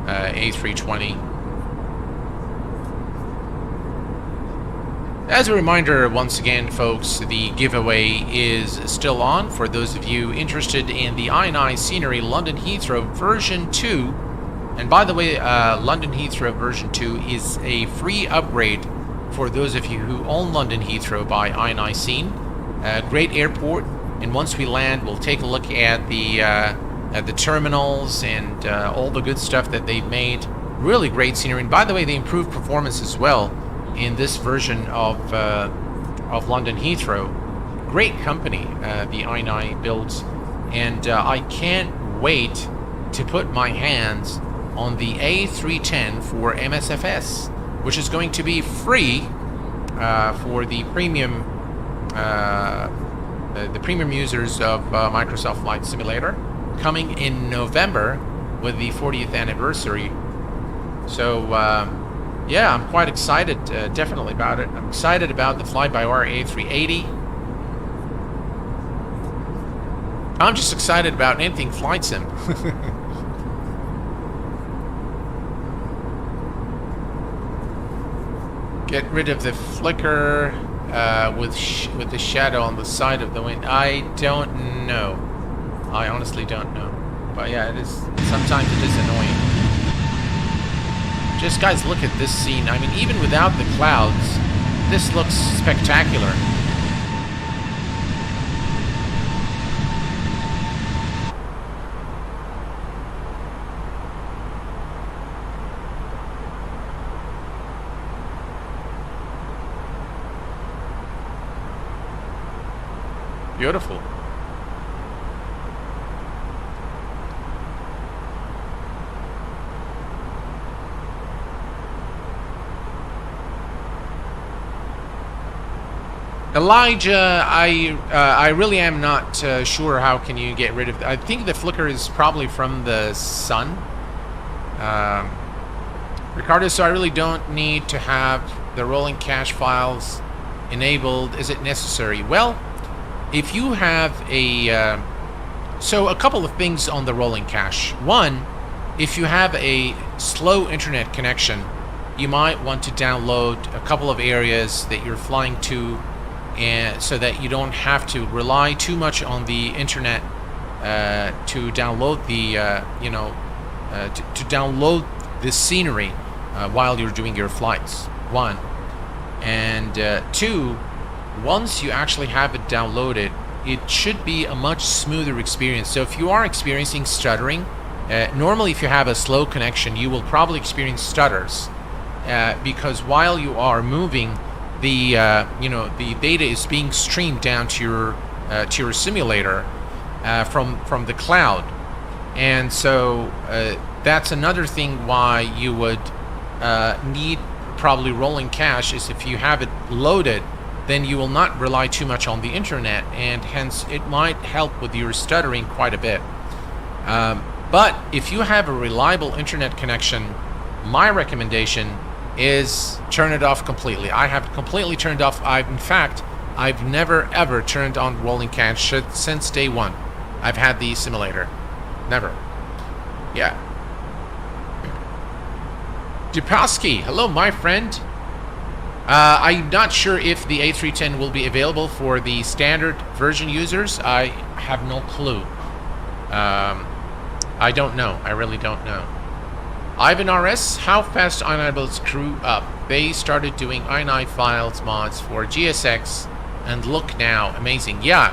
A320. As a reminder, once again, folks, the giveaway is still on for those of you interested in the iniScene London Heathrow version 2. And by the way, London Heathrow version 2 is a free upgrade for those of you who own London Heathrow by iniScene. Great airport, and once we land, we'll take a look at the terminals and all the good stuff that they've made. Really great scenery. And by the way, they improved performance as well in this version of London Heathrow. Great company, the iniBuilds, and I can't wait to put my hands on the A310 for MSFS, which is going to be free for the premium users of Microsoft Flight Simulator, coming in November with the 40th anniversary. So yeah, I'm quite excited, definitely about it. I'm excited about the FlyByWire A380. I'm just excited about anything flight sim. Get rid of the flicker with the shadow on the side of the wind. I don't know. I honestly don't know. But yeah, it is. Sometimes it is annoying. Just guys, look at this scene. I mean, even without the clouds, this looks spectacular. Beautiful. Elijah, I really am not sure how can you get rid of. I think the flicker is probably from the sun. Ricardo, so I really don't need to have the rolling cache files enabled. Is it necessary? Well, if you have a so a couple of things on the rolling cache. One, if you have a slow internet connection, you might want to download a couple of areas that you're flying to, and so that you don't have to rely too much on the internet to download the to download the scenery while you're doing your flights. One, and two, once you actually have it downloaded, it should be a much smoother experience. So if you are experiencing stuttering, normally if you have a slow connection, you will probably experience stutters because while you are moving, the the data is being streamed down to your simulator from the cloud, and so that's another thing why you would need probably rolling cache. Is if you have it loaded, then you will not rely too much on the internet, and hence it might help with your stuttering quite a bit. But if you have a reliable internet connection, my recommendation is turn it off completely. I have it completely turned off. In fact, I've never ever turned on rolling cache since day one. I've had the simulator. Never. Yeah. Dupowski, hello my friend. I'm not sure if the A310 will be available for the standard version users. I have no clue. I don't know. I really don't know. Ivan RS, how fast iniBuilds grew up. They started doing iniFiles mods for GSX, and look now, amazing. Yeah,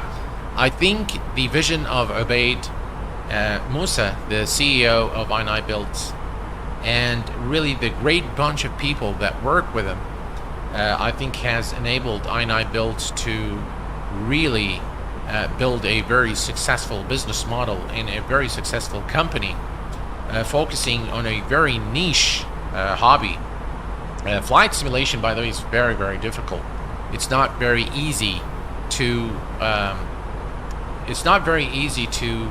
I think the vision of Obaid Musa, the CEO of iniBuilds, and really the great bunch of people that work with him, I think has enabled iniBuilds to really build a very successful business model and a very successful company. Focusing on a very niche hobby. Flight simulation, by the way, is very, very difficult. It's not very easy to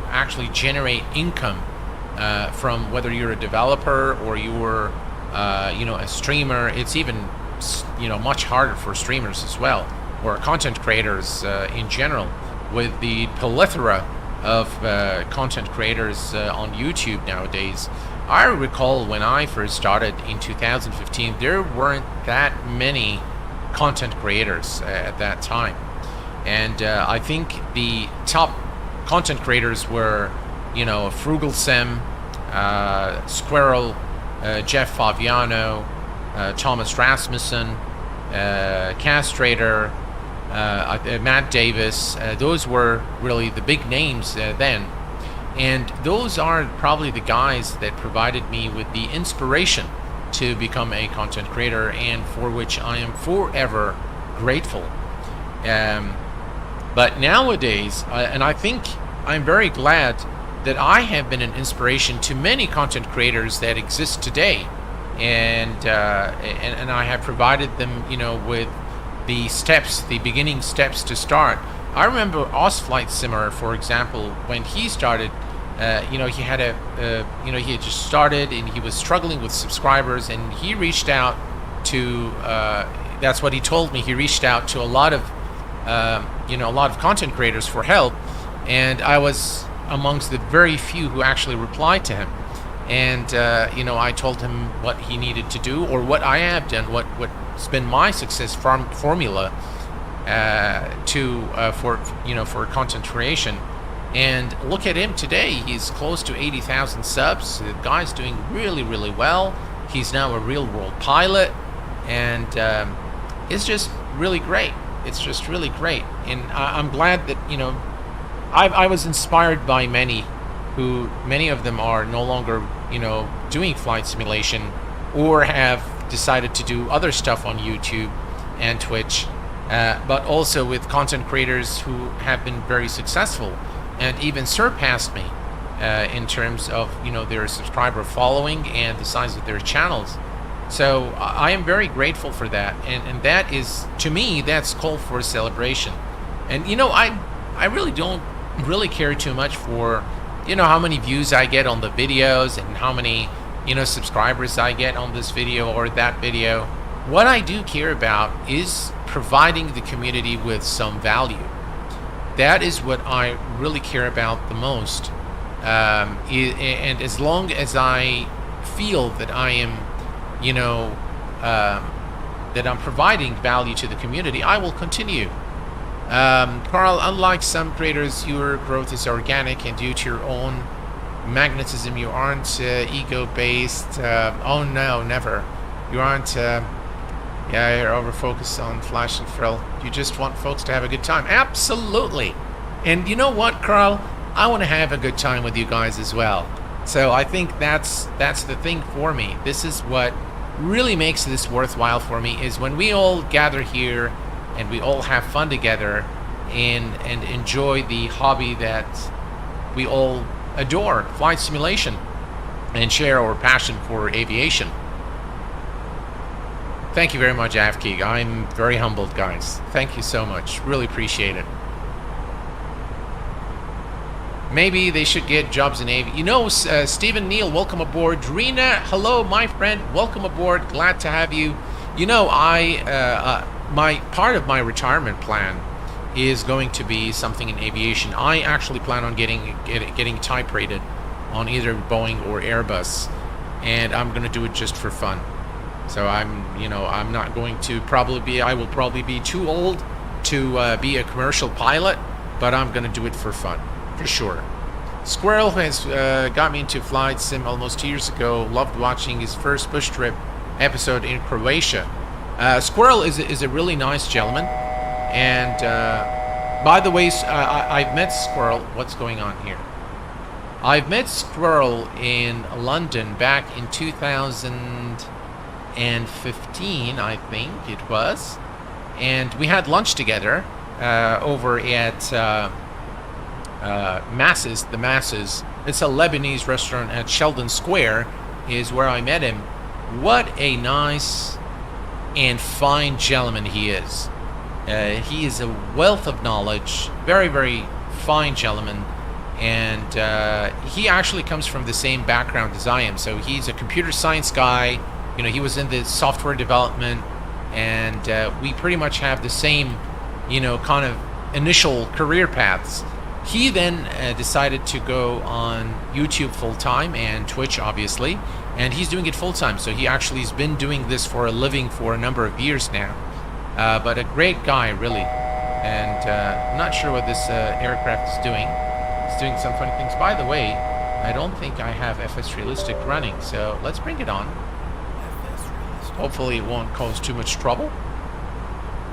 actually generate income from whether you're a developer or you're a streamer. It's even much harder for streamers as well, or content creators in general, with the plethora of content creators on YouTube nowadays. I recall when I first started in 2015, there weren't that many content creators at that time, and I think the top content creators were Frugal Sim, Squirrel, Jeff Faviano, Thomas Rasmussen, Castrator, Matt Davis. Those were really the big names then, and those are probably the guys that provided me with the inspiration to become a content creator, and for which I am forever grateful. But nowadays, and I think I'm very glad that I have been an inspiration to many content creators that exist today, and I have provided them with the beginning steps to start. I remember Flight Simmer, for example, when he started, he had he had just started and he was struggling with subscribers, and he reached out to, that's what he told me, he reached out to a lot of content creators for help, and I was amongst the very few who actually replied to him. And I told him what he needed to do, or what I have done, what's been my success formula for content creation. And look at him today. He's close to 80,000 subs. The guy's doing really, really well. He's now a real world pilot, and it's just really great. It's just really great, and I'm glad that I was inspired by many of them are no longer doing flight simulation, or have decided to do other stuff on YouTube and Twitch, but also with content creators who have been very successful and even surpassed me in terms of their subscriber following and the size of their channels. So I am very grateful for that, and that is, to me, that's called for a celebration. And I really don't really care too much for how many views I get on the videos and how many subscribers I get on this video or that video. What I do care about is providing the community with some value. That is what I really care about the most. And as long as I feel that I am, that I'm providing value to the community, I will continue. Carl, unlike some creators, your growth is organic and due to your own magnetism. You aren't ego-based. Oh no, never. You aren't. You're over-focused on flash and frill. You just want folks to have a good time. Absolutely. And you know what, Carl? I want to have a good time with you guys as well. So I think that's the thing for me. This is what really makes this worthwhile for me, is when we all gather here and we all have fun together and enjoy the hobby that we all adore, flight simulation, and share our passion for aviation. Thank you very much, AFKey. I'm very humbled, guys. Thank you so much. Really appreciate it. Maybe they should get jobs in aviation. Stephen Neal, welcome aboard. Rena, hello, my friend. Welcome aboard. Glad to have you. My part of my retirement plan is going to be something in aviation. I actually plan on getting type rated on either Boeing or Airbus, and I'm going to do it just for fun. So I'm not going to I will probably be too old to be a commercial pilot, but I'm going to do it for fun, for sure. Squirrel has got me into flight sim almost 2 years ago. Loved watching his first bush trip episode in Croatia. Squirrel is a really nice gentleman, and by the way, I've met Squirrel. What's going on here? I've met Squirrel in London back in 2015, I think it was, and we had lunch together over at Masses. The Masses. It's a Lebanese restaurant at Sheldon Square, is where I met him. What a nice and fine gentleman he is. He is a wealth of knowledge, very, very fine gentleman, and he actually comes from the same background as I am. So he's a computer science guy. He was in the software development, and we pretty much have the same, kind of initial career paths. He then decided to go on YouTube full-time and Twitch, obviously, and he's doing it full-time. So he actually has been doing this for a living for a number of years now. But a great guy, really. And I'm not sure what this aircraft is doing. It's doing some funny things. By the way, I don't think I have FS Realistic running, so let's bring it on. Hopefully it won't cause too much trouble.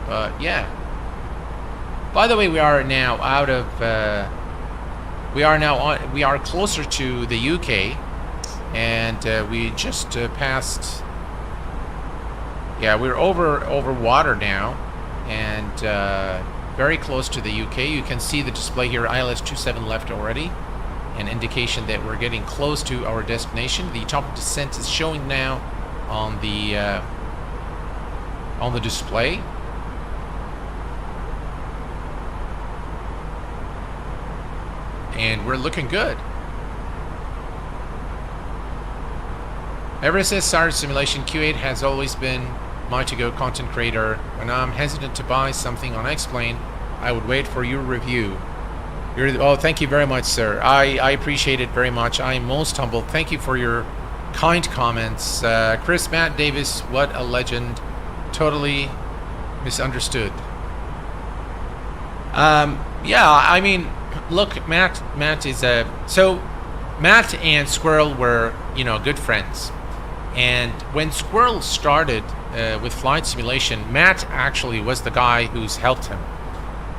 But yeah. By the way, we are now out of. We are closer to the UK, and we just passed. Yeah, we're over water now, and very close to the UK. You can see the display here, ILS 27 left already, an indication that we're getting close to our destination. The top of descent is showing now on the display. And we're looking good. Ever since started simulation, Q8 has always been my to-go content creator. When I'm hesitant to buy something on X-Plane, I would wait for your review. Oh, thank you very much, sir. I appreciate it very much. I am most humbled. Thank you for your kind comments. Chris Matt Davis, what a legend. Totally misunderstood. Yeah, I mean, look, Matt is a... So, Matt and Squirrel were, good friends. And when Squirrel started with flight simulation, Matt actually was the guy who's helped him.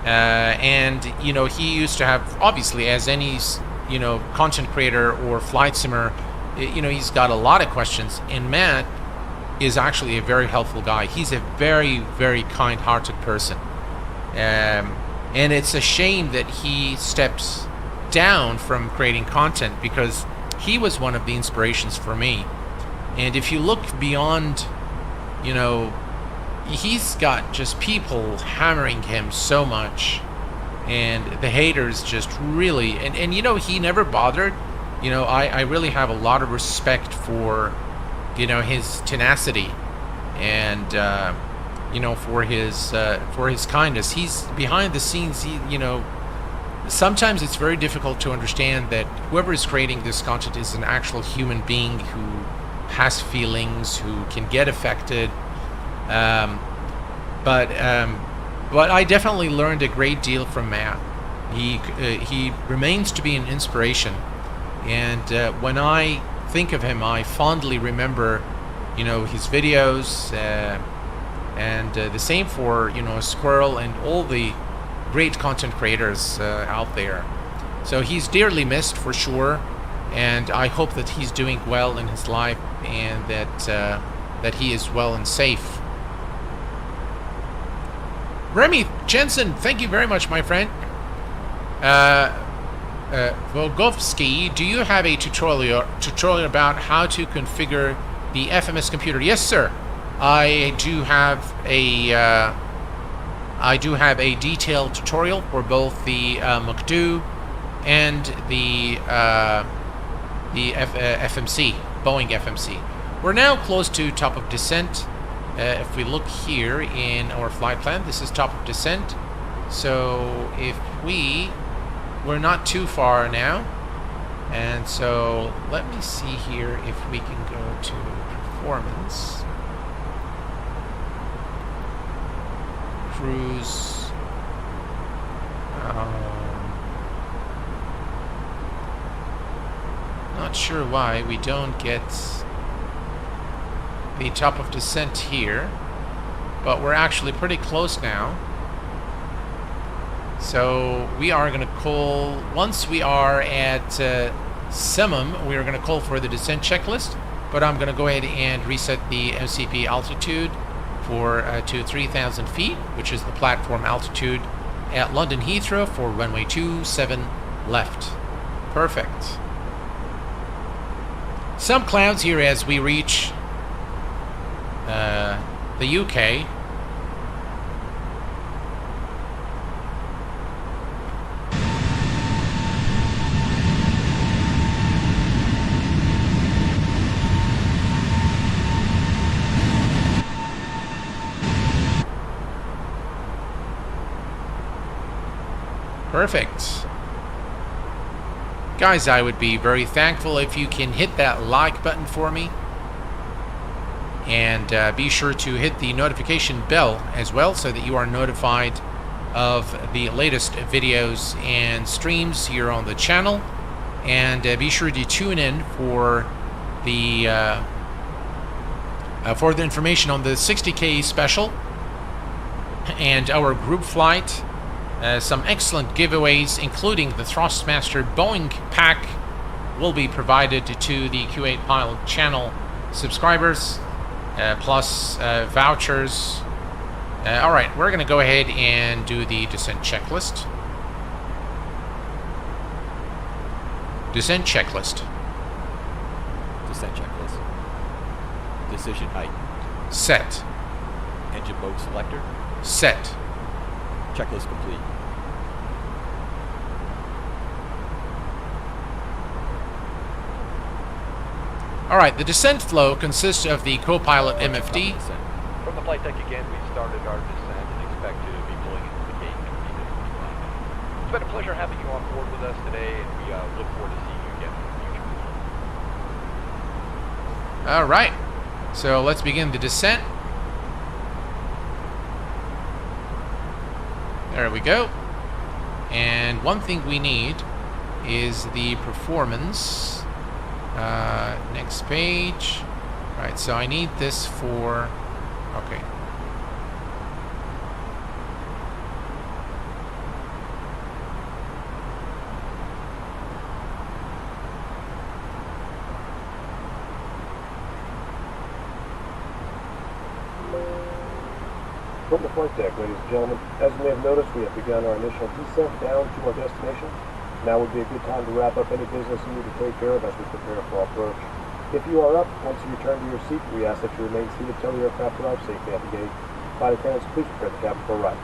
And, he used to have, obviously, as any, content creator or flight simmer, he's got a lot of questions. And Matt is actually a very helpful guy. He's a very, very kind-hearted person. And it's a shame that he steps down from creating content, because he was one of the inspirations for me. And if you look beyond, you know, he's got just people hammering him so much, and the haters just really, and you know, he never bothered. You know, I really have a lot of respect for, you know, his tenacity, and you know, for his kindness. He's behind the scenes. You know, sometimes it's very difficult to understand that whoever is creating this content is an actual human being who has feelings, who can get affected. But I definitely learned a great deal from Matt. He remains to be an inspiration, and when I think of him, I fondly remember, you know, his videos, and the same for, you know, Squirrel and all the great content creators out there. So he's dearly missed for sure, and I hope that he's doing well in his life, and that he is well and safe. Remy Jensen, thank you very much, my friend. Volgovsky, do you have a tutorial about how to configure the FMS computer? Yes, sir. I do have a detailed tutorial for both the McDo and the FMC, Boeing FMC. We're now close to top of descent. If we look here in our flight plan, this is top of descent. So if we're not too far now, and so let me see here if we can go to performance, cruise. Not sure why we don't get the top of descent here, but we're actually pretty close now. So we are going to call, once we are at Summum, we are going to call for the descent checklist, but I'm going to go ahead and reset the MCP altitude for to 3,000 feet, which is the platform altitude at London Heathrow for runway 27 left. Perfect. Some clouds here as we reach the UK. Perfect. Guys, I would be very thankful if you can hit that like button for me. And be sure to hit the notification bell as well, so that you are notified of the latest videos and streams here on the channel. And be sure to tune in for the information on the 60K special and our group flight. Some excellent giveaways, including the Thrustmaster Boeing pack, will be provided to the Q8 Pilot channel subscribers, plus vouchers. Alright, we're going to go ahead and do the descent checklist. Descent checklist. Descent checklist. Decision height. Set. Engine mode selector. Set. Checklist complete. Alright, the descent flow consists of the co-pilot MFD. From the flight deck again, we've started our descent and expect to be pulling into the gate in 15 to 25 minutes. It's been a pleasure having you on board with us today, and we look forward to seeing you again in the future. Alright, so let's begin the descent. There we go. And one thing we need is the performance. Next page. Right, so I need this for... Okay. From the flight deck, ladies and gentlemen, as you may have noticed, we have begun our initial descent down to our destination. Now would be a good time to wrap up any business you need to take care of as we prepare for our approach. If you are up, once you return to your seat, we ask that you remain seated until the aircraft arrives safely at the gate. Flight attendants, please prepare the cabin for arrival.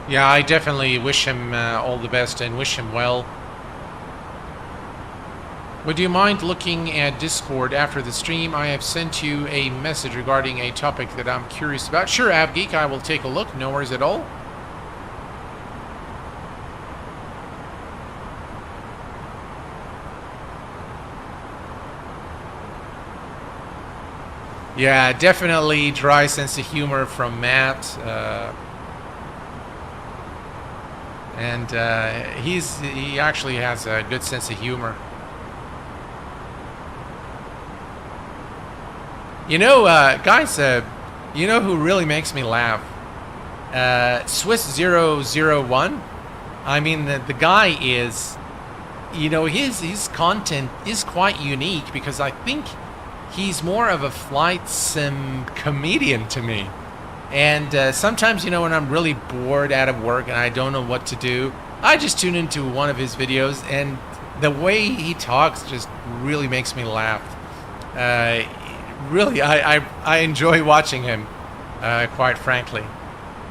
Yeah, I definitely wish him all the best and wish him well. Would you mind looking at Discord after the stream? I have sent you a message regarding a topic that I'm curious about. Sure, AvGeek, I will take a look. No worries at all. Yeah, definitely dry sense of humor from Matt. And he actually has a good sense of humor. You know, guys, you know who really makes me laugh? Swiss001. I mean, the guy is, you know, his content is quite unique because I think he's more of a flight sim comedian to me. And sometimes, you know, when I'm really bored out of work and I don't know what to do, I just tune into one of his videos, and the way he talks just really makes me laugh. Really, I enjoy watching him, quite frankly.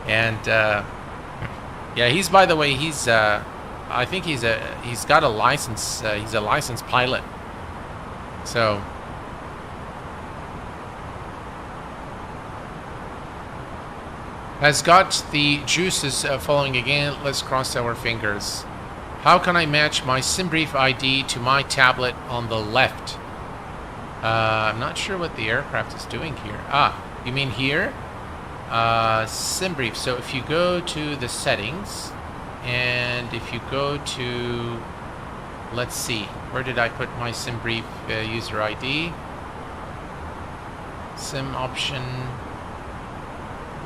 And yeah, he's, by the way, he's I think he's got a license. He's a licensed pilot. So. Has got the juices flowing again. Let's cross our fingers. How can I match my SimBrief ID to my tablet on the left? I'm not sure what the aircraft is doing here. Ah, you mean here? SimBrief. So if you go to the settings, and if you go to, let's see, where did I put my SimBrief user ID? Sim option.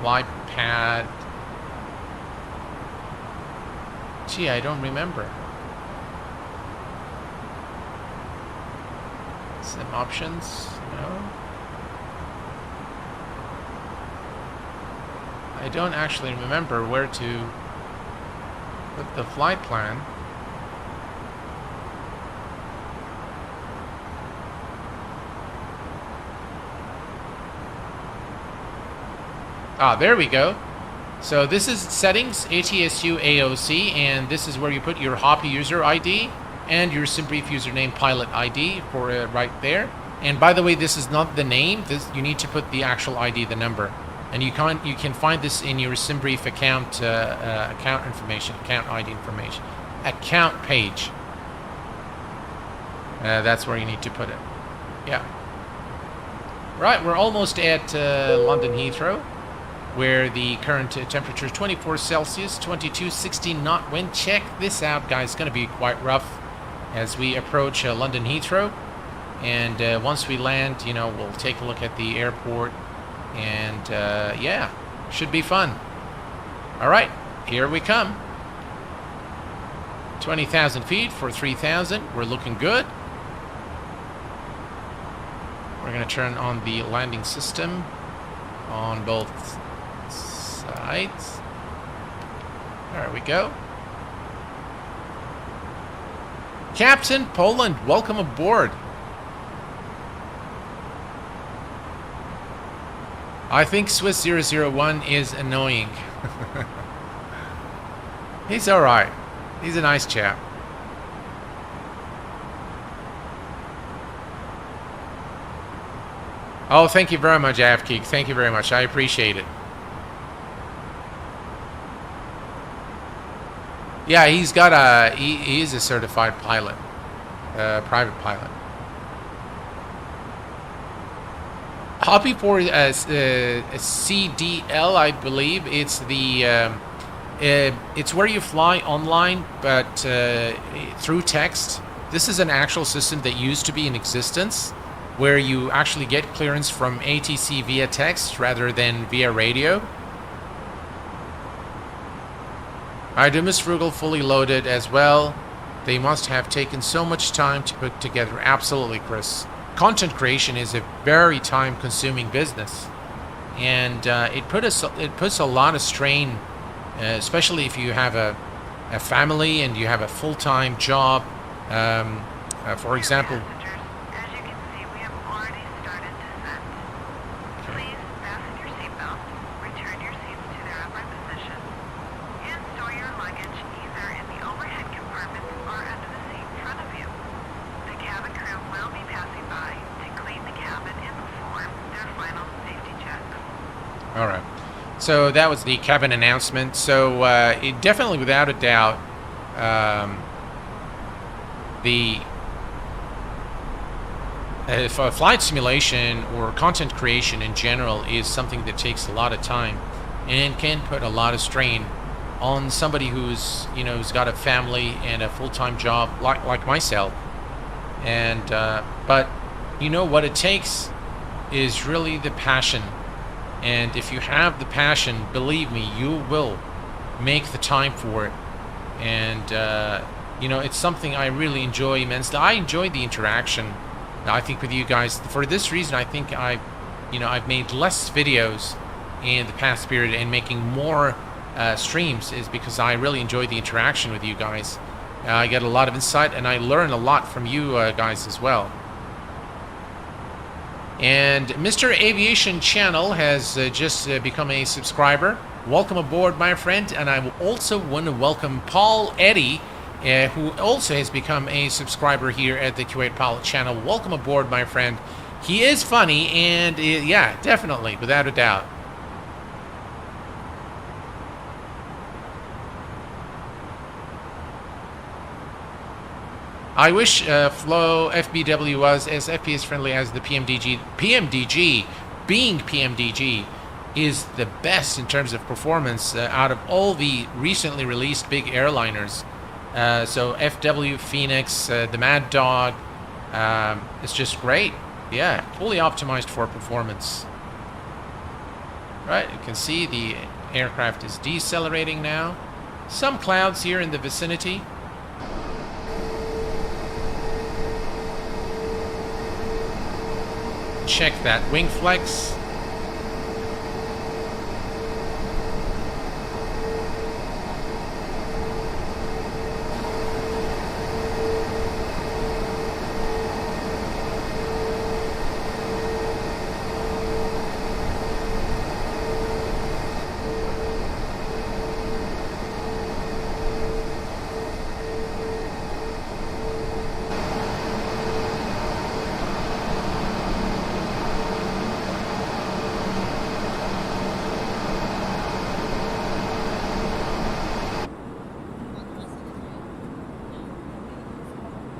iPad. Gee, I don't remember. Sim options? No. I don't actually remember where to put the flight plan. Ah, there we go. So this is settings, ATSU AOC, and this is where you put your Hoppy user ID and your SimBrief username pilot ID for right there. And by the way, this is not the name. You need to put the actual ID, the number, and you can find this in your SimBrief account account information, account ID information, account page. That's where you need to put it. Yeah. Right, we're almost at London Heathrow, where the current temperature is 24 Celsius, 2260 knot wind. Check this out, guys. It's going to be quite rough as we approach London Heathrow. And once we land, you know, we'll take a look at the airport. And yeah, should be fun. All right, here we come. 20,000 feet for 3,000. We're looking good. We're going to turn on the landing system on both sides. There we go. Captain Poland, welcome aboard. I think Swiss001 is annoying. He's alright. He's a nice chap. Oh, thank you very much, AFKeek. Thank you very much. I appreciate it. Yeah, he's got a... He is a certified pilot. Private pilot. Hoppy for CDL, I believe. It's the... it's where you fly online, but through text. This is an actual system that used to be in existence. where you actually get clearance from ATC via text rather than via radio. I do miss Frugal fully loaded as well. They must have taken so much time to put together. Absolutely, Chris. Content creation is a very time-consuming business, and it puts a lot of strain, especially if you have a family and you have a full-time job. For example. Passengers, as you can see, we have already started descent. Please fasten your seatbelts, return your seats to their upright positions, and store your luggage either in the overhead compartments or under the seat in front of you. The cabin crew will be passing by to clean the cabin and perform their final safety checks. All right. So that was the cabin announcement. So it definitely, without a doubt, flight simulation or content creation in general is something that takes a lot of time and can put a lot of strain on somebody who's got a family and a full-time job like myself. And but what it takes is really the passion. And if you have the passion, believe me, you will make the time for it. And it's something I really enjoy immensely. I enjoy the interaction, I think, with you guys. For this reason, I think I've made less videos in the past period and making more streams is because I really enjoy the interaction with you guys. I get a lot of insight and I learn a lot from you guys as well. And Mr. Aviation Channel has just become a subscriber. Welcome aboard, my friend. And I also want to welcome Paul Eddy, who also has become a subscriber here at the Kuwait Pilot Channel. Welcome aboard, my friend. He is funny, and yeah, definitely, without a doubt. I wish Flow FBW was as FPS friendly as the PMDG. PMDG, being PMDG, is the best in terms of performance out of all the recently released big airliners. So FW, Phoenix, the Mad Dog, it's just great. Yeah, fully optimized for performance. Right, you can see the aircraft is decelerating now. Some clouds here in the vicinity. Check that wing flex.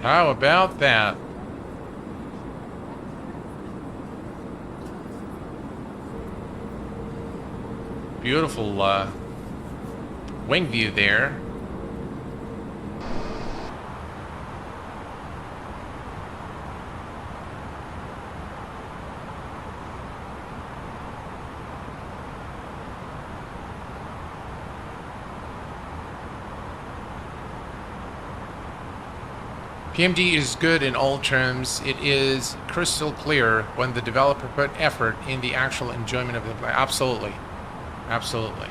How about that? Beautiful wing view there. PMD is good in all terms. It is crystal clear when the developer put effort in the actual enjoyment of the play. Absolutely. Absolutely.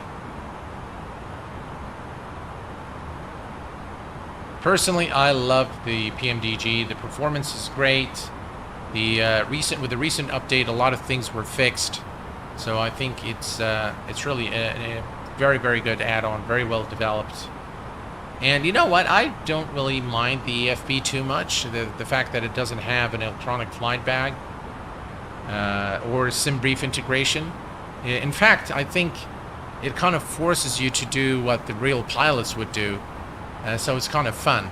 Personally, I love the PMDG. The performance is great. With the recent update, a lot of things were fixed. So I think it's really a very, very good add-on, very well developed. And you know what? I don't really mind the FB too much. The fact that it doesn't have an electronic flight bag or sim brief integration. In fact, I think it kind of forces you to do what the real pilots would do. So it's kind of fun.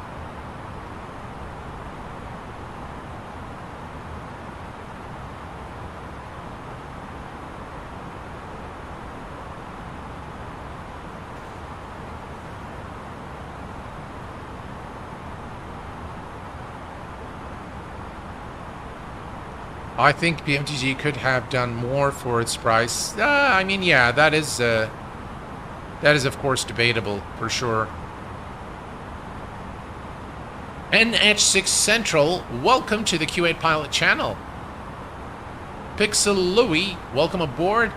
I think BMTG could have done more for its price. I mean, yeah, that is of course debatable for sure. NH6 Central, welcome to the Q8 Pilot channel. Pixel Louie, welcome aboard.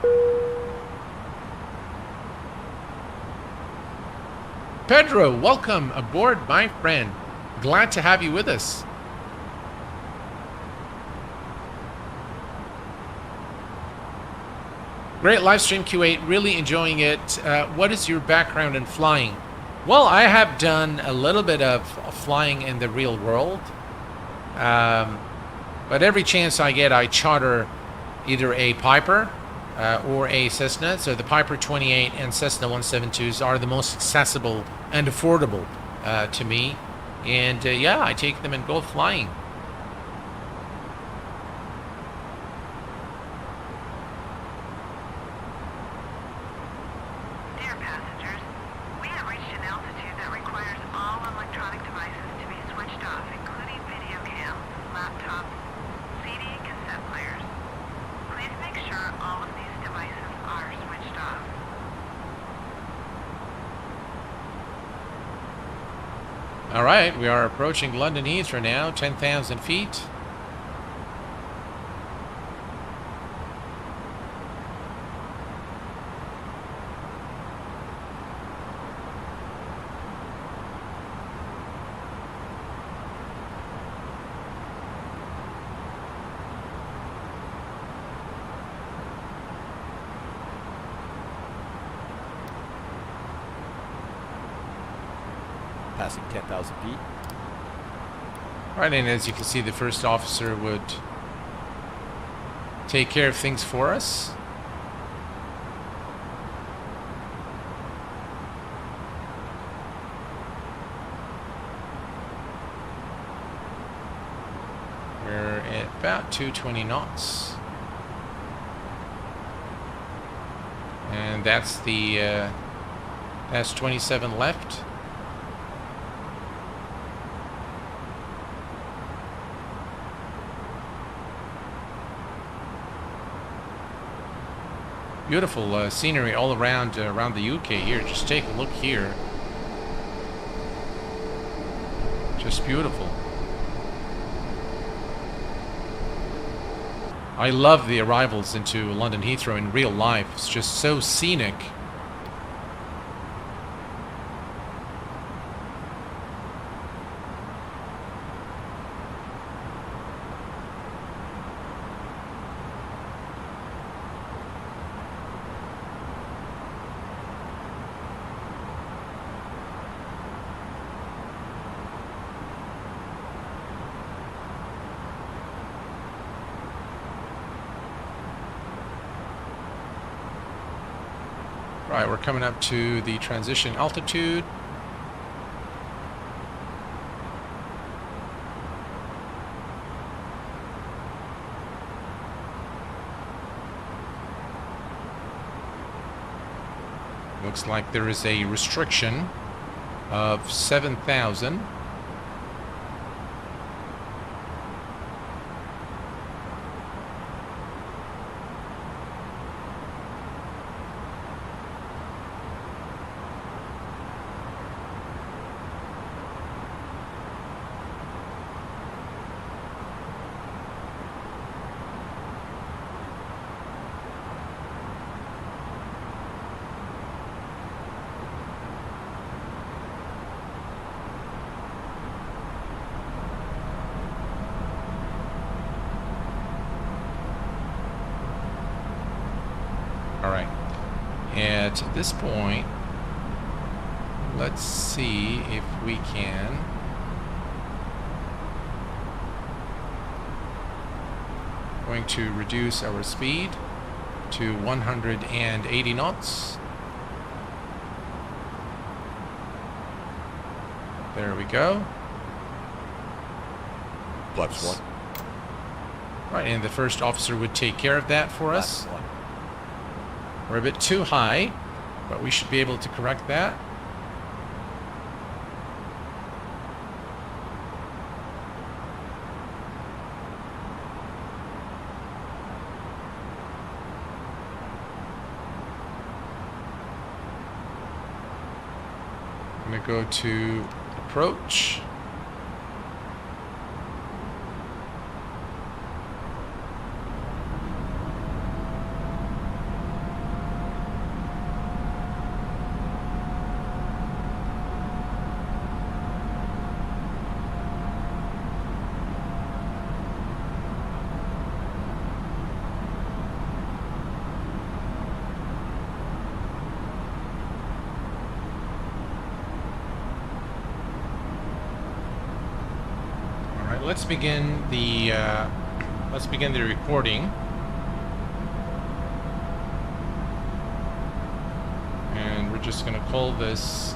Pedro, welcome aboard, my friend. Glad to have you with us. Great live stream, Q8. Really enjoying it. What is your background in flying? Well, I have done a little bit of flying in the real world. But every chance I get, I charter either a Piper or a Cessna. So the Piper 28 and Cessna 172s are the most accessible and affordable to me. And yeah, I take them and go flying. Dear passengers, we have reached an altitude that requires all electronic devices to be switched off, including video cams, laptops, CD and cassette players. Please make sure all of these devices are switched off. All right, we are approaching London Heathrow now, 10,000 feet. Passing 10,000 feet. Right, and as you can see, the first officer would take care of things for us. We're at about 220 knots. And that's the, that's 27 left. Beautiful scenery all around the UK here. Just take a look here. Just beautiful. I love the arrivals into London Heathrow in real life. It's just so scenic. Right, we're coming up to the transition altitude. Looks like there is a restriction of 7,000. At this point, let's see if we can going to reduce our speed to 180 knots. There we go. Flaps 1. Right, and the first officer would take care of that for us. Flaps 1. We're a bit too high, but we should be able to correct that. I'm gonna go to approach. Let's begin the recording. And we're just going to call this,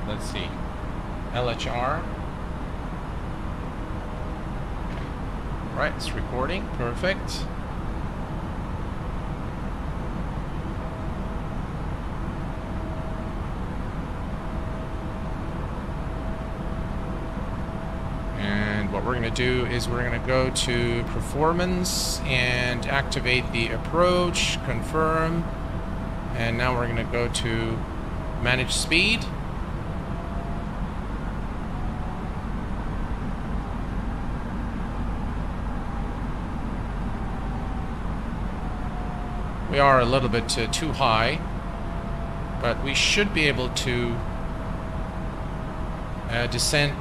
let's see, LHR. Right, it's recording. Perfect. What we're going to do is we're going to go to performance and activate the approach, confirm, and now we're going to go to manage speed. We are a little bit too high, but we should be able to descend.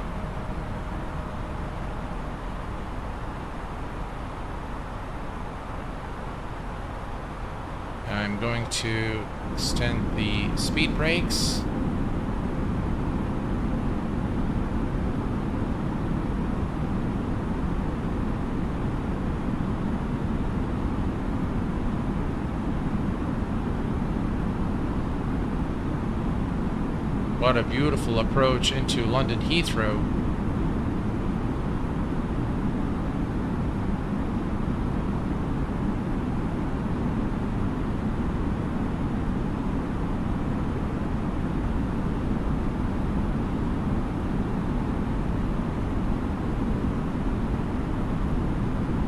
I'm going to extend the speed brakes. What a beautiful approach into London Heathrow.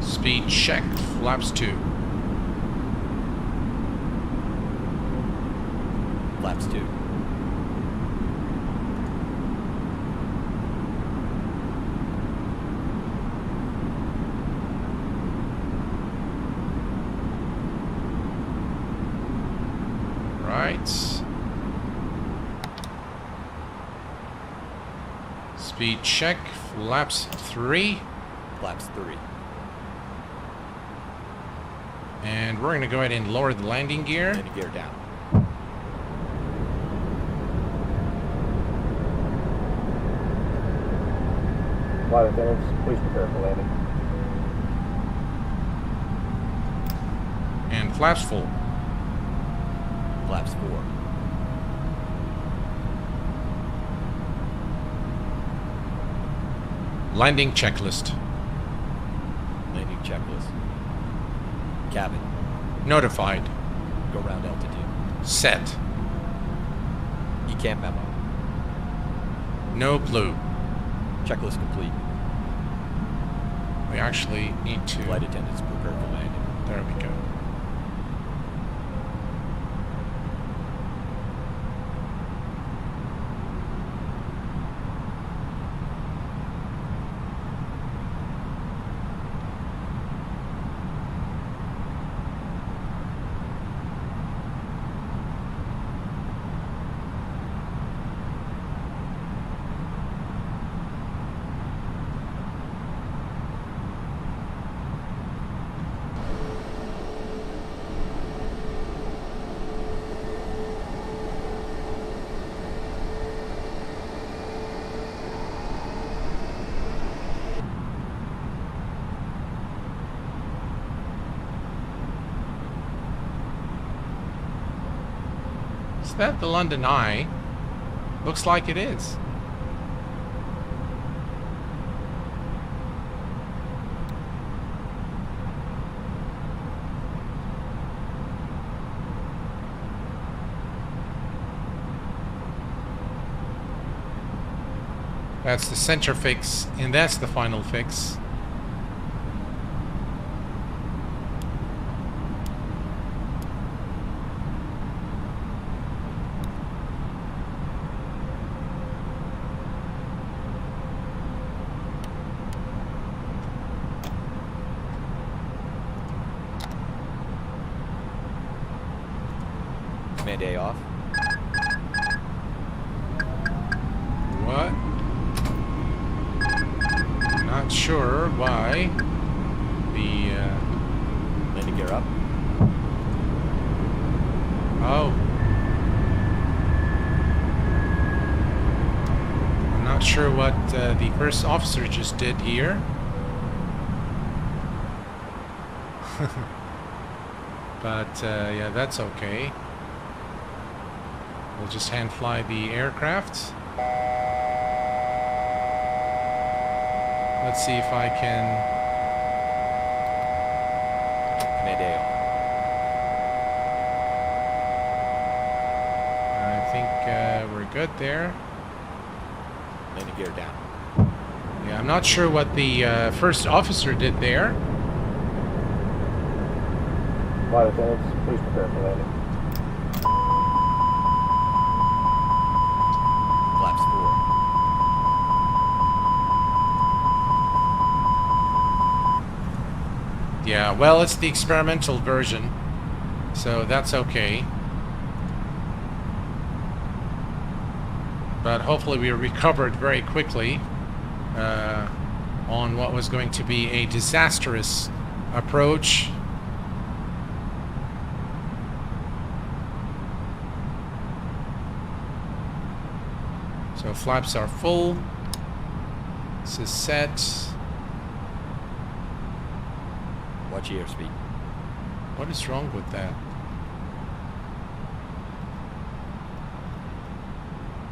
Speed check, flaps 2. Flaps 2. Right. Speed check, flaps 3. Flaps 3. And we're going to go ahead and lower the landing gear. Landing gear down. Flight attendants, please prepare for landing. And flaps full. Flaps 4. Landing checklist. Landing checklist. Cabin. Notified. Go round altitude. Set. ECAM memo. No blue. Checklist complete. We actually need to... Flight attendants prepare for landing. There we go. Is that the London Eye? Looks like it is. That's the center fix, and that's the final fix. Command A off. What? Not sure why the Landing gear up. oh, I'm not sure what the first officer just did here. But yeah, that's okay. We'll just hand fly the aircraft. Let's see if I can. Command A on. I think we're good there. Landing gear down. Yeah, I'm not sure what the first officer did there. Flight attendants, please prepare for landing. Flaps 4. Yeah, well, it's the experimental version, so that's okay. But hopefully we recovered very quickly on what was going to be a disastrous approach. So flaps are full. This is set. Watch the airspeed. What is wrong with that?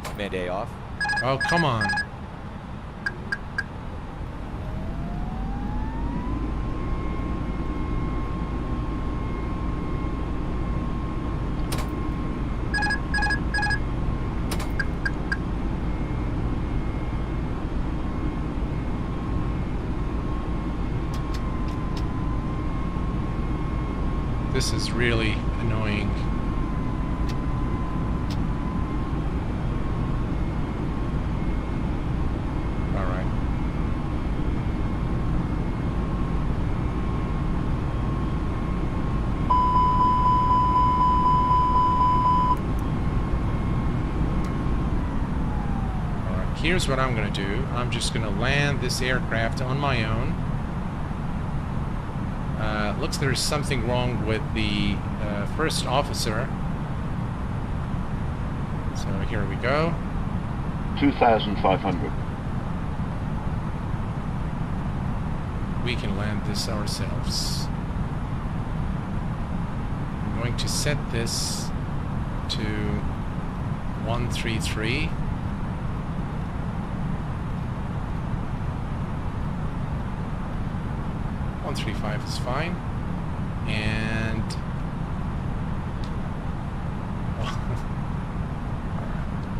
Command A off. Oh, come on. This is really annoying. All right. All right, here's what I'm going to do. I'm just going to land this aircraft on my own. Looks there's something wrong with the first officer. So here we go. 2,500. We can land this ourselves. I'm going to set this to 133. .35 is fine, and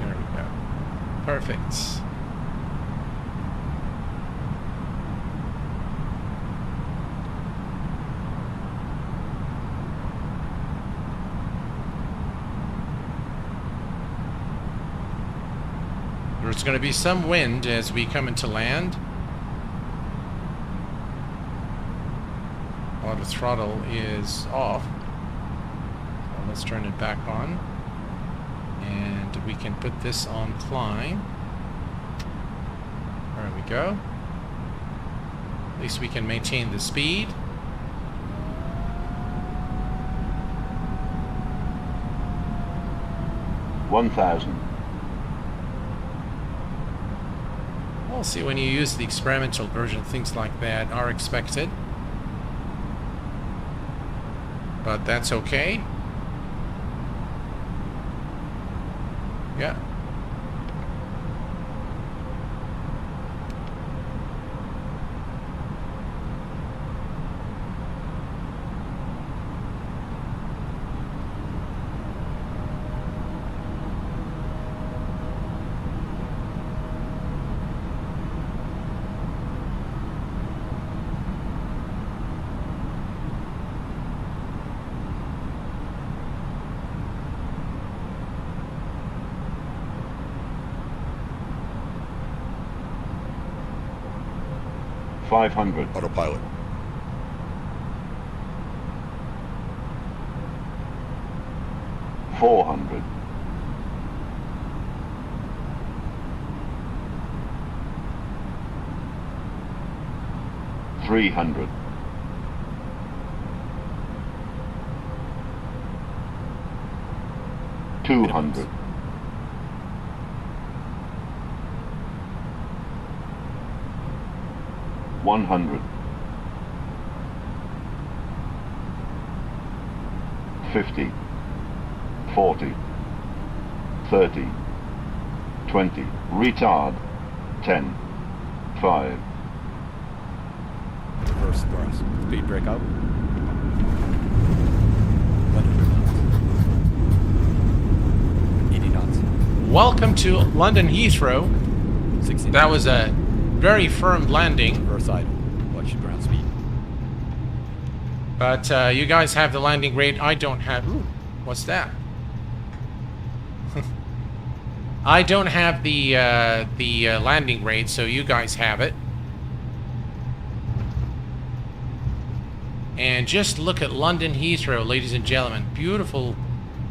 there we go. Perfect. There's going to be some wind as we come into land. While the throttle is off. So let's turn it back on. And we can put this on climb. There we go. At least we can maintain the speed. $1,000. We'll see, when you use the experimental version, things like that are expected. But that's okay. Yeah. $500. Autopilot. 400. 300. 200. 100. 50. 40. 30. 20. Retard. 10. 5. Reverse thrust. Speed brake out. 80 knots. Welcome to London Heathrow. 60 That was a very firm landing, reverse idle. Watch your ground speed. but you guys have the landing rate. I don't have. Ooh, what's that? I don't have the landing rate, so you guys have it. And just look at London Heathrow, ladies and gentlemen. Beautiful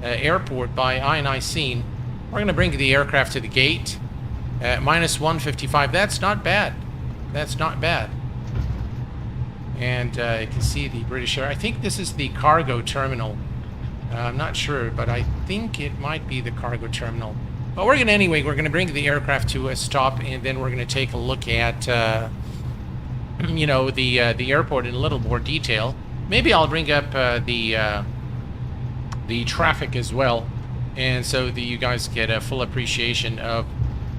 airport by iniScene. We're going to bring the aircraft to the gate. Minus 155. That's not bad. That's not bad. And you can see the British Air. I think this is the cargo terminal. I'm not sure, but I think it might be the cargo terminal. But we're going to, anyway, we're going to bring the aircraft to a stop, and then we're going to take a look at, you know, the airport in a little more detail. Maybe I'll bring up the traffic as well, and so that you guys get a full appreciation of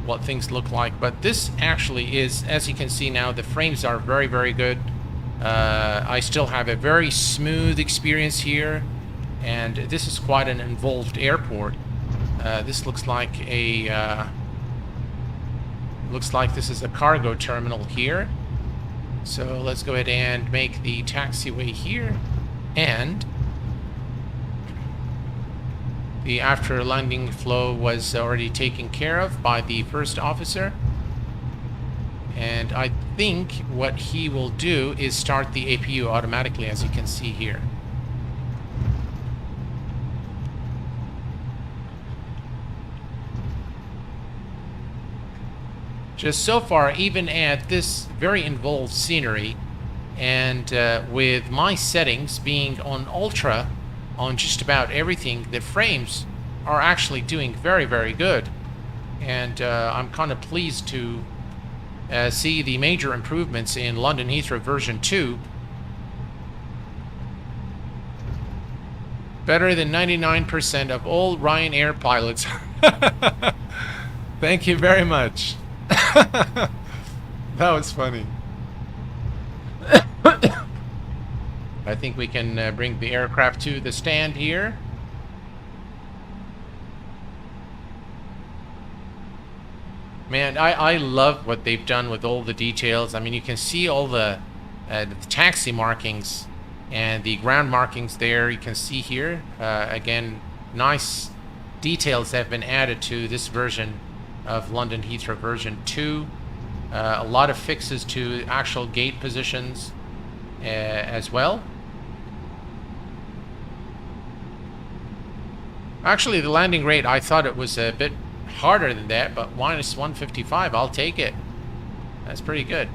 what things look like. But this actually is, as you can see now, the frames are very, very good. I still have a very smooth experience here, and this is quite an involved airport. This looks like a this is a cargo terminal here. So let's go ahead and make the taxiway here, and the after landing flow was already taken care of by the first officer. And I think what he will do is start the APU automatically, as you can see here. Just so far, even at this very involved scenery, and with my settings being on ultra on just about everything, the frames are actually doing very, very good. And I'm kind of pleased to see the major improvements in London Heathrow version 2. Better than 99% of all Ryanair pilots. Thank you very much. That was funny. I think we can bring the aircraft to the stand here. Man, I love what they've done with all the details. I mean, you can see all the taxi markings and the ground markings there. You can see here, again, nice details have been added to this version of London Heathrow version 2. A lot of fixes to actual gate positions as well. Actually, the landing rate, I thought it was a bit harder than that, but minus 155, I'll take it. That's pretty good.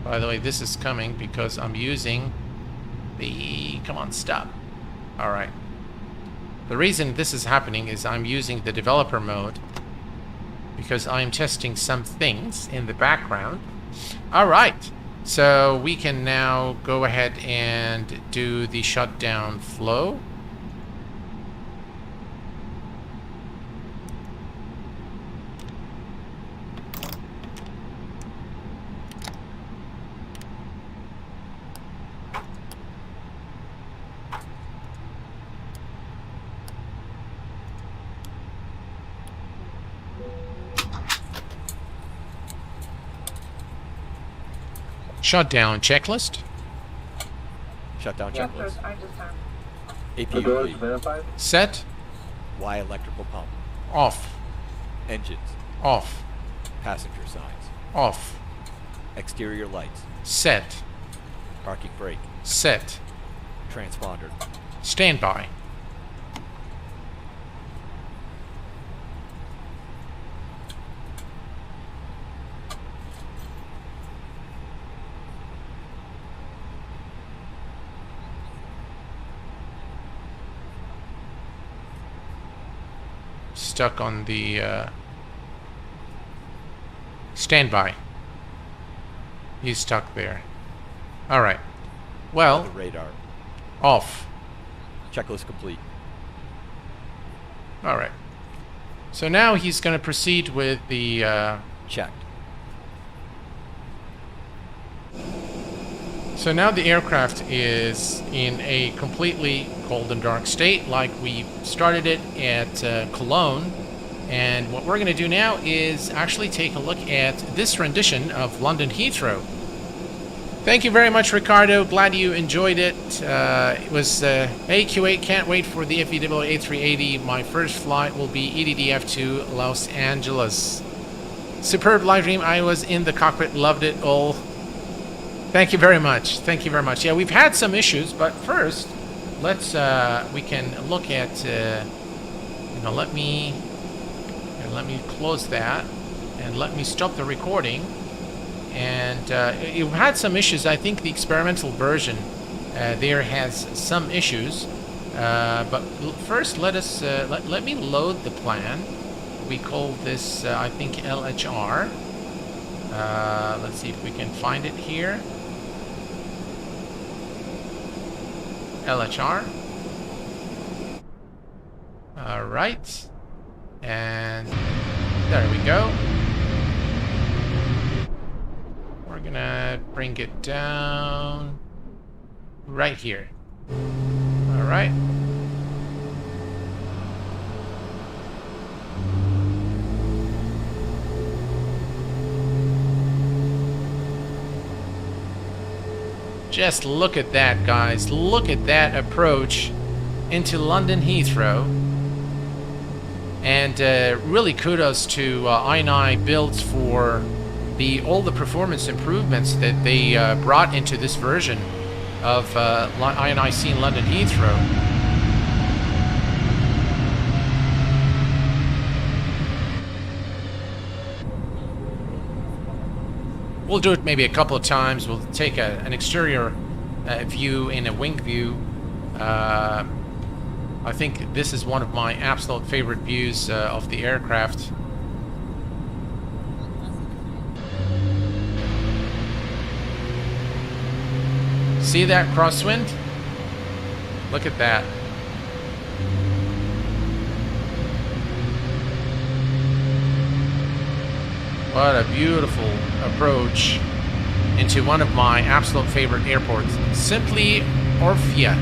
By the way, this is coming because I'm using the... Come on, stop. Alright. The reason this is happening is I'm using the developer mode because I'm testing some things in the background. Alright, so we can now go ahead and do the shutdown flow. Shutdown checklist. Shutdown checklist. I just have. APU complete. Set. Y electrical pump. Off. Engines. Off. Passenger signs. Off. Exterior lights. Set. Parking brake. Set. Transponder. Standby. stuck on the standby. He's stuck there. All right. On Well, the radar. off. Checklist complete. All right. So now he's going to proceed with the. Checked. So now the aircraft is in a completely cold and dark state, like we started it at Cologne. And what we're going to do now is actually take a look at this rendition of London Heathrow. Thank you very much, Ricardo. Glad you enjoyed it. It was AQ8. Can't wait for the FlyByWire A380. My first flight will be EDDK to Los Angeles. Superb live stream. I was in the cockpit. Loved it all. Thank you very much. Thank you very much. Yeah, we've had some issues, but first, let's we can look at. Let me close that and let me stop the recording. And you've had some issues. I think the experimental version there has some issues. But first, let us let me load the plan. We call this I think LHR. Let's see if we can find it here. LHR. All right. And there we go. We're gonna bring it down right here. All right. Just look at that, guys. Look at that approach into London Heathrow. And really kudos to iniBuilds for all the performance improvements that they brought into this version of iniScene London Heathrow. We'll do it maybe a couple of times. We'll take an exterior view in a wing view. I think this is one of my absolute favorite views of the aircraft. See that crosswind? Look at that. What a beautiful approach into one of my absolute favorite airports. Simply Orfia.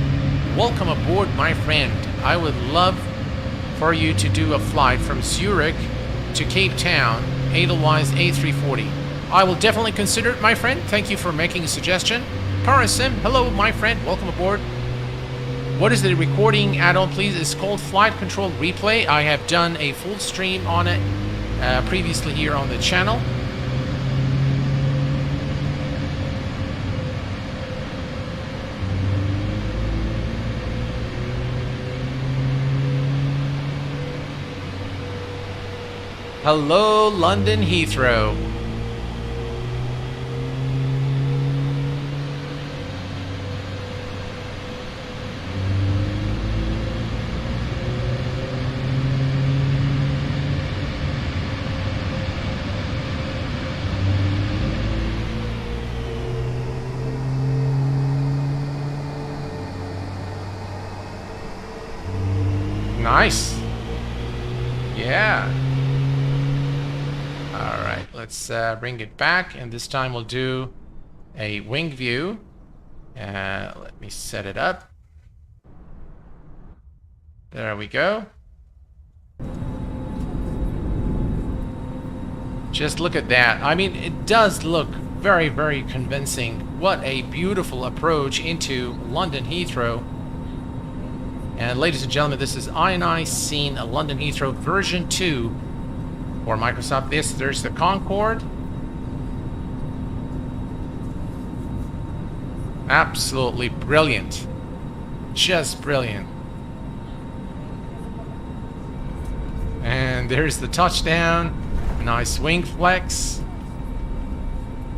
Welcome aboard, my friend. I would love for you to do a flight from Zurich to Cape Town, Edelweiss A340. I will definitely consider it, my friend. Thank you for making a suggestion. Parasim, hello, my friend. Welcome aboard. What is the recording add-on, please? It's called Flight Control Replay. I have done a full stream on it previously here on the channel. Hello, London Heathrow. Nice. Yeah. All right, let's bring it back, and this time we'll do a wing view. Let me set it up. There we go. Just look at that. I mean, it does look very, very convincing. What a beautiful approach into London Heathrow. And ladies and gentlemen, this is iniScene London Heathrow version 2 for Microsoft. There's the Concorde. Absolutely brilliant. Just brilliant. And there's the touchdown. Nice wing flex.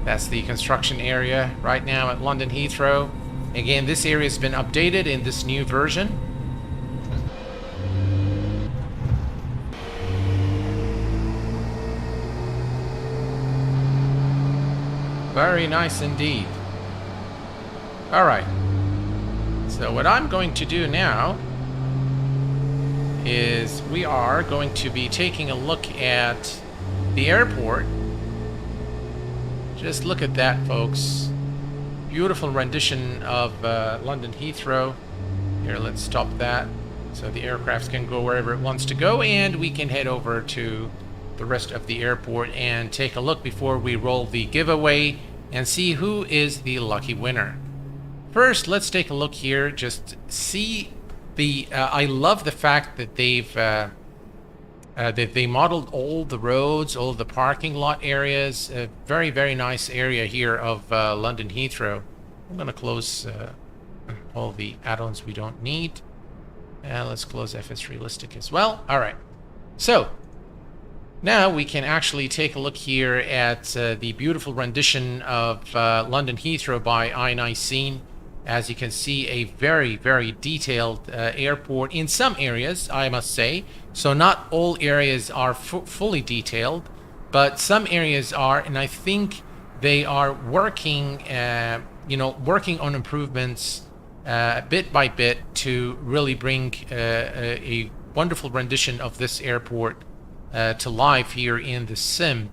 That's the construction area right now at London Heathrow. Again, this area has been updated in this new version. Very nice indeed. Alright. So what I'm going to do now is we are going to be taking a look at the airport. Just look at that, folks. Beautiful rendition of London Heathrow. Here, let's stop that so the aircraft can go wherever it wants to go, and we can head over to the rest of the airport and take a look before we roll the giveaway and see who is the lucky winner. First, let's take a look here. Just see the. I love the fact that they modeled all the roads, all the parking lot areas. A very, very nice area here of London Heathrow. I'm going to close all the add-ons we don't need. And let's close FS Realistic as well. All right. So now we can actually take a look here at the beautiful rendition of London Heathrow by iniScene. As you can see, a very, very detailed airport in some areas, I must say. So not all areas are fully detailed, but some areas are, and I think they are working, working on improvements bit by bit to really bring a wonderful rendition of this airport to life here in the sim.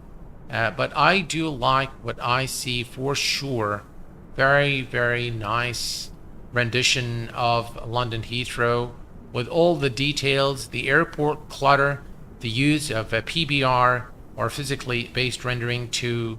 But I do like what I see for sure. Very, very nice rendition of London Heathrow with all the details, the airport clutter, the use of a PBR or physically based rendering to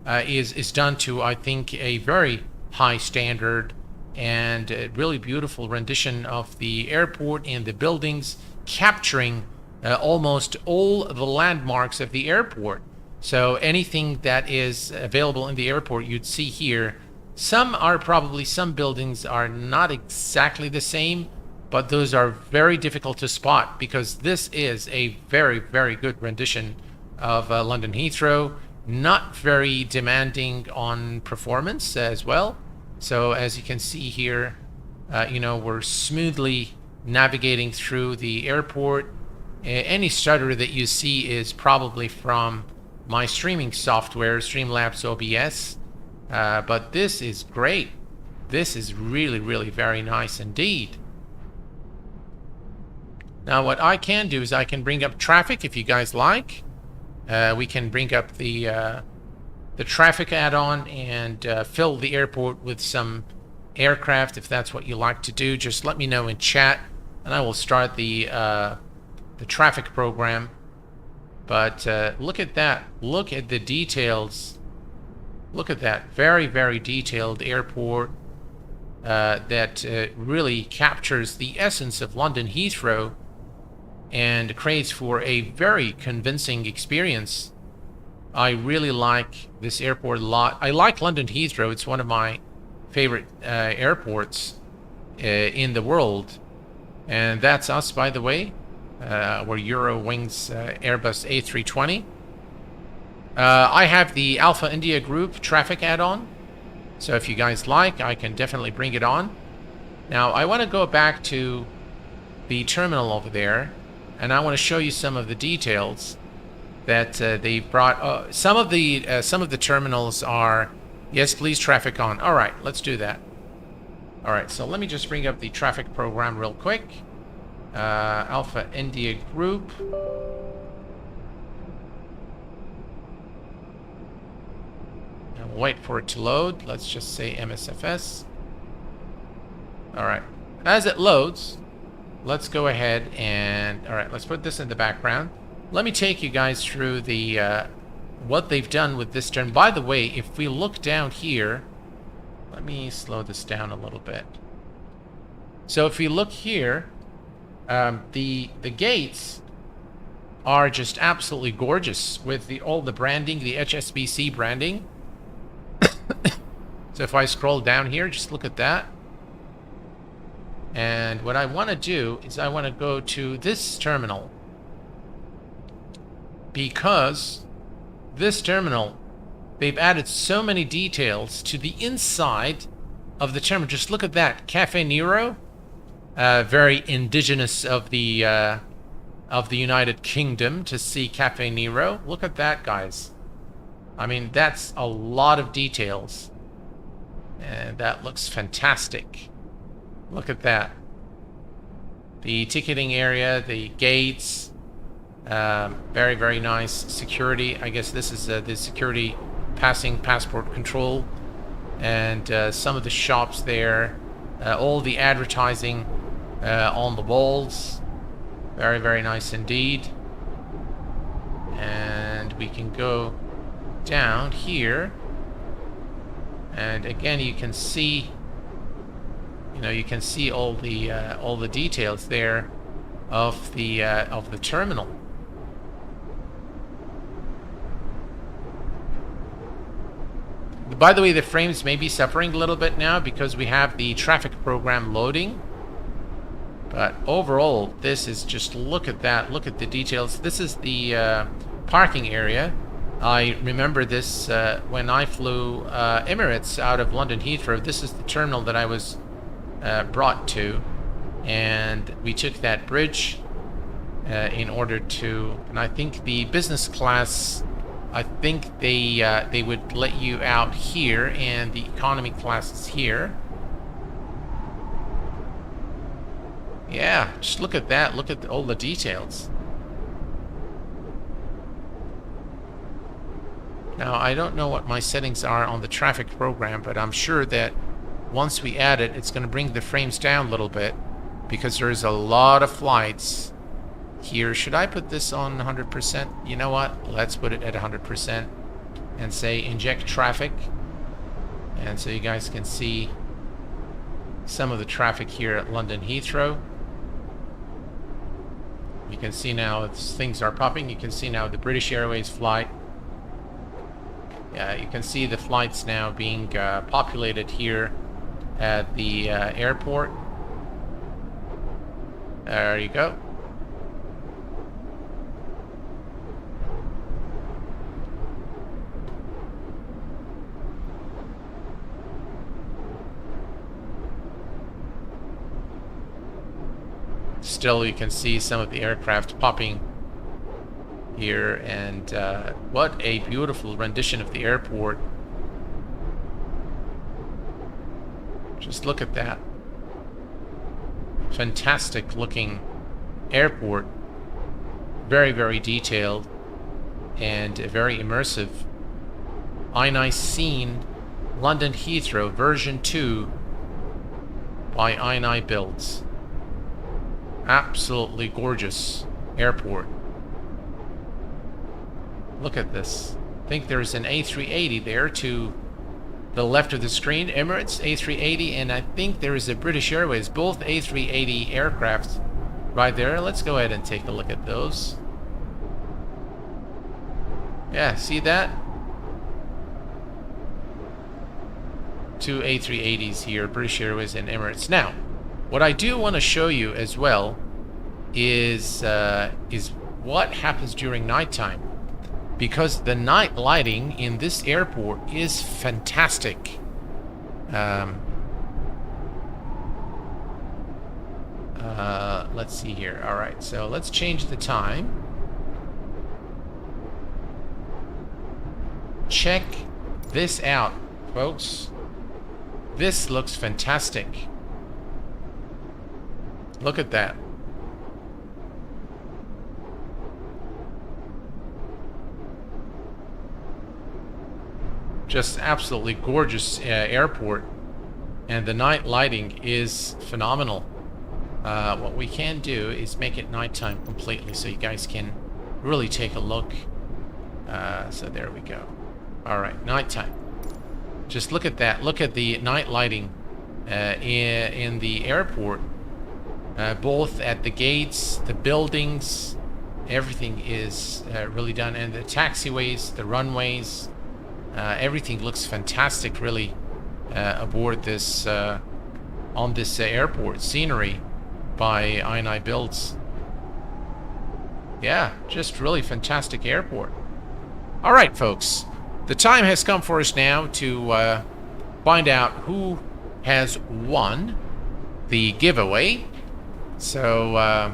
is done to, I think, a very high standard, and a really beautiful rendition of the airport and the buildings, capturing almost all the landmarks of the airport. So anything that is available in the airport you'd see here. Some buildings are not exactly the same, but those are very difficult to spot because this is a very, very good rendition of London Heathrow. Not very demanding on performance as well. So as you can see here, we're smoothly navigating through the airport. Any stutter that you see is probably from my streaming software, Streamlabs OBS. But this is great. This is really, really very nice indeed. Now what I can do is I can bring up traffic if you guys like. We can bring up the traffic add-on and fill the airport with some aircraft if that's what you like to do. Just let me know in chat and I will start the traffic program. But look at that. Look at the details. Look at that. Very, very detailed airport that really captures the essence of London Heathrow and creates for a very convincing experience. I really like this airport a lot. I like London Heathrow. It's one of my favorite airports in the world. And that's us, by the way. We're Eurowings Airbus A320. I have the Alpha India Group traffic add-on. So if you guys like, I can definitely bring it on. Now, I want to go back to the terminal over there, and I want to show you some of the details that they brought. Some of the terminals are, yes, please, traffic on. All right, let's do that. All right, so let me just bring up the traffic program real quick. Alpha India Group. And wait for it to load. Let's just say MSFS. All right, as it loads, let's go ahead and, all right, let's put this in the background. Let me take you guys through the what they've done with this term. By the way, if we look down here, let me slow this down a little bit. So if we look here, the gates are just absolutely gorgeous with all the branding, the HSBC branding. So if I scroll down here, just look at that. And what I want to do is I want to go to this terminal, because this terminal, they've added so many details to the inside of the terminal. Just look at that, Cafe Nero, very indigenous of the United Kingdom to see Cafe Nero. Look at that, guys. I mean, that's a lot of details. And that looks fantastic. Look at that. The ticketing area, the gates, very, very nice security. I guess this is the security passing passport control. And some of the shops there. All the advertising on the walls. Very, very nice indeed. And we can go down here. And again, you can see, you can see all the details there of the terminal. By the way, the frames may be suffering a little bit now because we have the traffic program loading. But overall, this is just, look at that. Look at the details. This is the parking area. I remember this when I flew Emirates out of London Heathrow. This is the terminal that I was brought to. And we took that bridge in order to... And I think the business class... I think they would let you out here, and the economy class is here. Yeah, just look at that. Look at all the details. Now, I don't know what my settings are on the traffic program, but I'm sure that once we add it, it's going to bring the frames down a little bit because there's a lot of flights here. Should I put this on 100%? You know what? Let's put it at 100% and say inject traffic. And so you guys can see some of the traffic here at London Heathrow. You can see now things are popping. You can see now the British Airways flight. Yeah, you can see the flights now being populated here at the airport. There you go. Still, you can see some of the aircraft popping here, and what a beautiful rendition of the airport. Just look at that. Fantastic looking airport. Very, very detailed and very immersive. iniScene London Heathrow version 2 by iniBuilds. Absolutely gorgeous airport. Look at this. I think there's an A380 there to the left of the screen. Emirates A380, and I think there is a British Airways, both A380 aircraft right there. Let's go ahead and take a look at those. Yeah, see that? Two A380s here, British Airways and Emirates. Now, what I do want to show you as well is what happens during nighttime, because the night lighting in this airport is fantastic. Let's see here. All right, so let's change the time. Check this out, folks. This looks fantastic. Look at that. Just absolutely gorgeous airport, and the night lighting is phenomenal. What we can do is make it nighttime completely so you guys can really take a look. So there we go. Alright, nighttime. Just look at that. Look at the night lighting in the airport. Both at the gates, the buildings, everything is really done. And the taxiways, the runways, everything looks fantastic really aboard this, on this airport. Scenery by iniBuilds. Yeah, just really fantastic airport. Alright, folks. The time has come for us now to find out who has won the giveaway. So,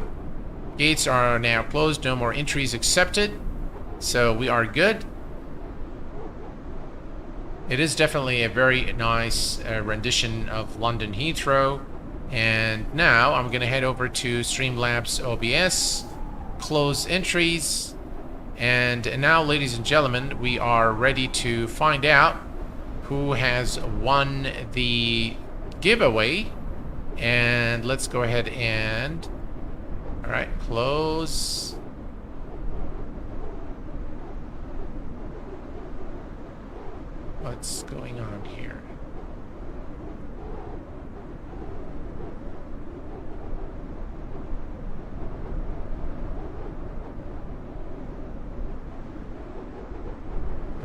gates are now closed. No more entries accepted. So, we are good. It is definitely a very nice rendition of London Heathrow. And now I'm going to head over to Streamlabs OBS, close entries, and now, ladies and gentlemen, we are ready to find out who has won the giveaway. And let's go ahead and, all right, close. What's going on here?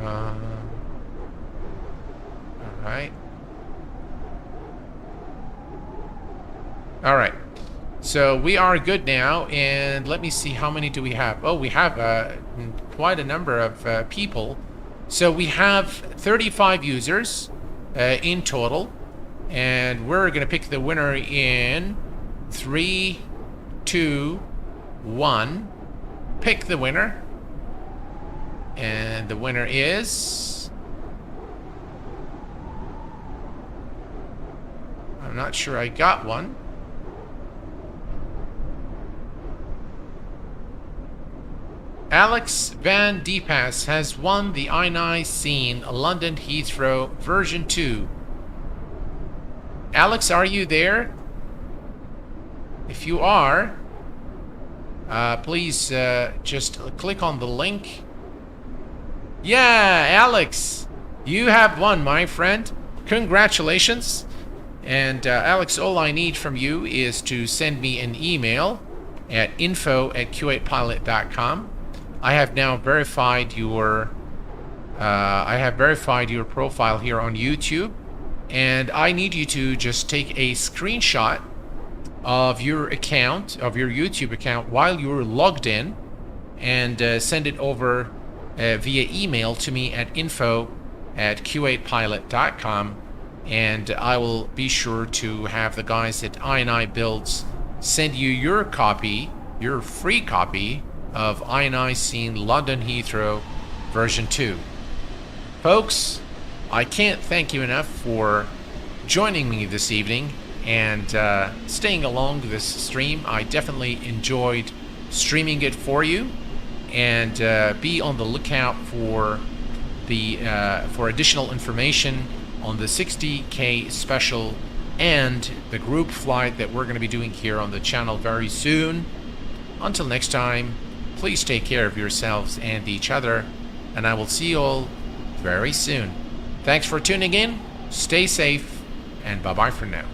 All right. All right. So we are good now, and let me see, how many do we have? Oh, we have quite a number of people. So we have 35 users in total, and we're going to pick the winner in 3, 2, 1. Pick the winner. And the winner is... I'm not sure I got one. Alex Van Deepas has won the iniScene London Heathrow version 2. Alex, are you there? If you are, please just click on the link. Yeah, Alex, you have won, my friend. Congratulations. And Alex, all I need from you is to send me an email at info@q8pilot.com. I have now verified your profile here on YouTube, and I need you to just take a screenshot of your account, of your YouTube account, while you're logged in, and send it over via email to me at info@q8pilot.com, and I will be sure to have the guys at iniBuilds send you your copy, your free copy of iniScene London Heathrow version 2. Folks, I can't thank you enough for joining me this evening and staying along this stream. I definitely enjoyed streaming it for you, and be on the lookout for the for additional information on the 60K special and the group flight that we're going to be doing here on the channel very soon. Until next time, please take care of yourselves and each other, and I will see you all very soon. Thanks for tuning in, stay safe, and bye-bye for now.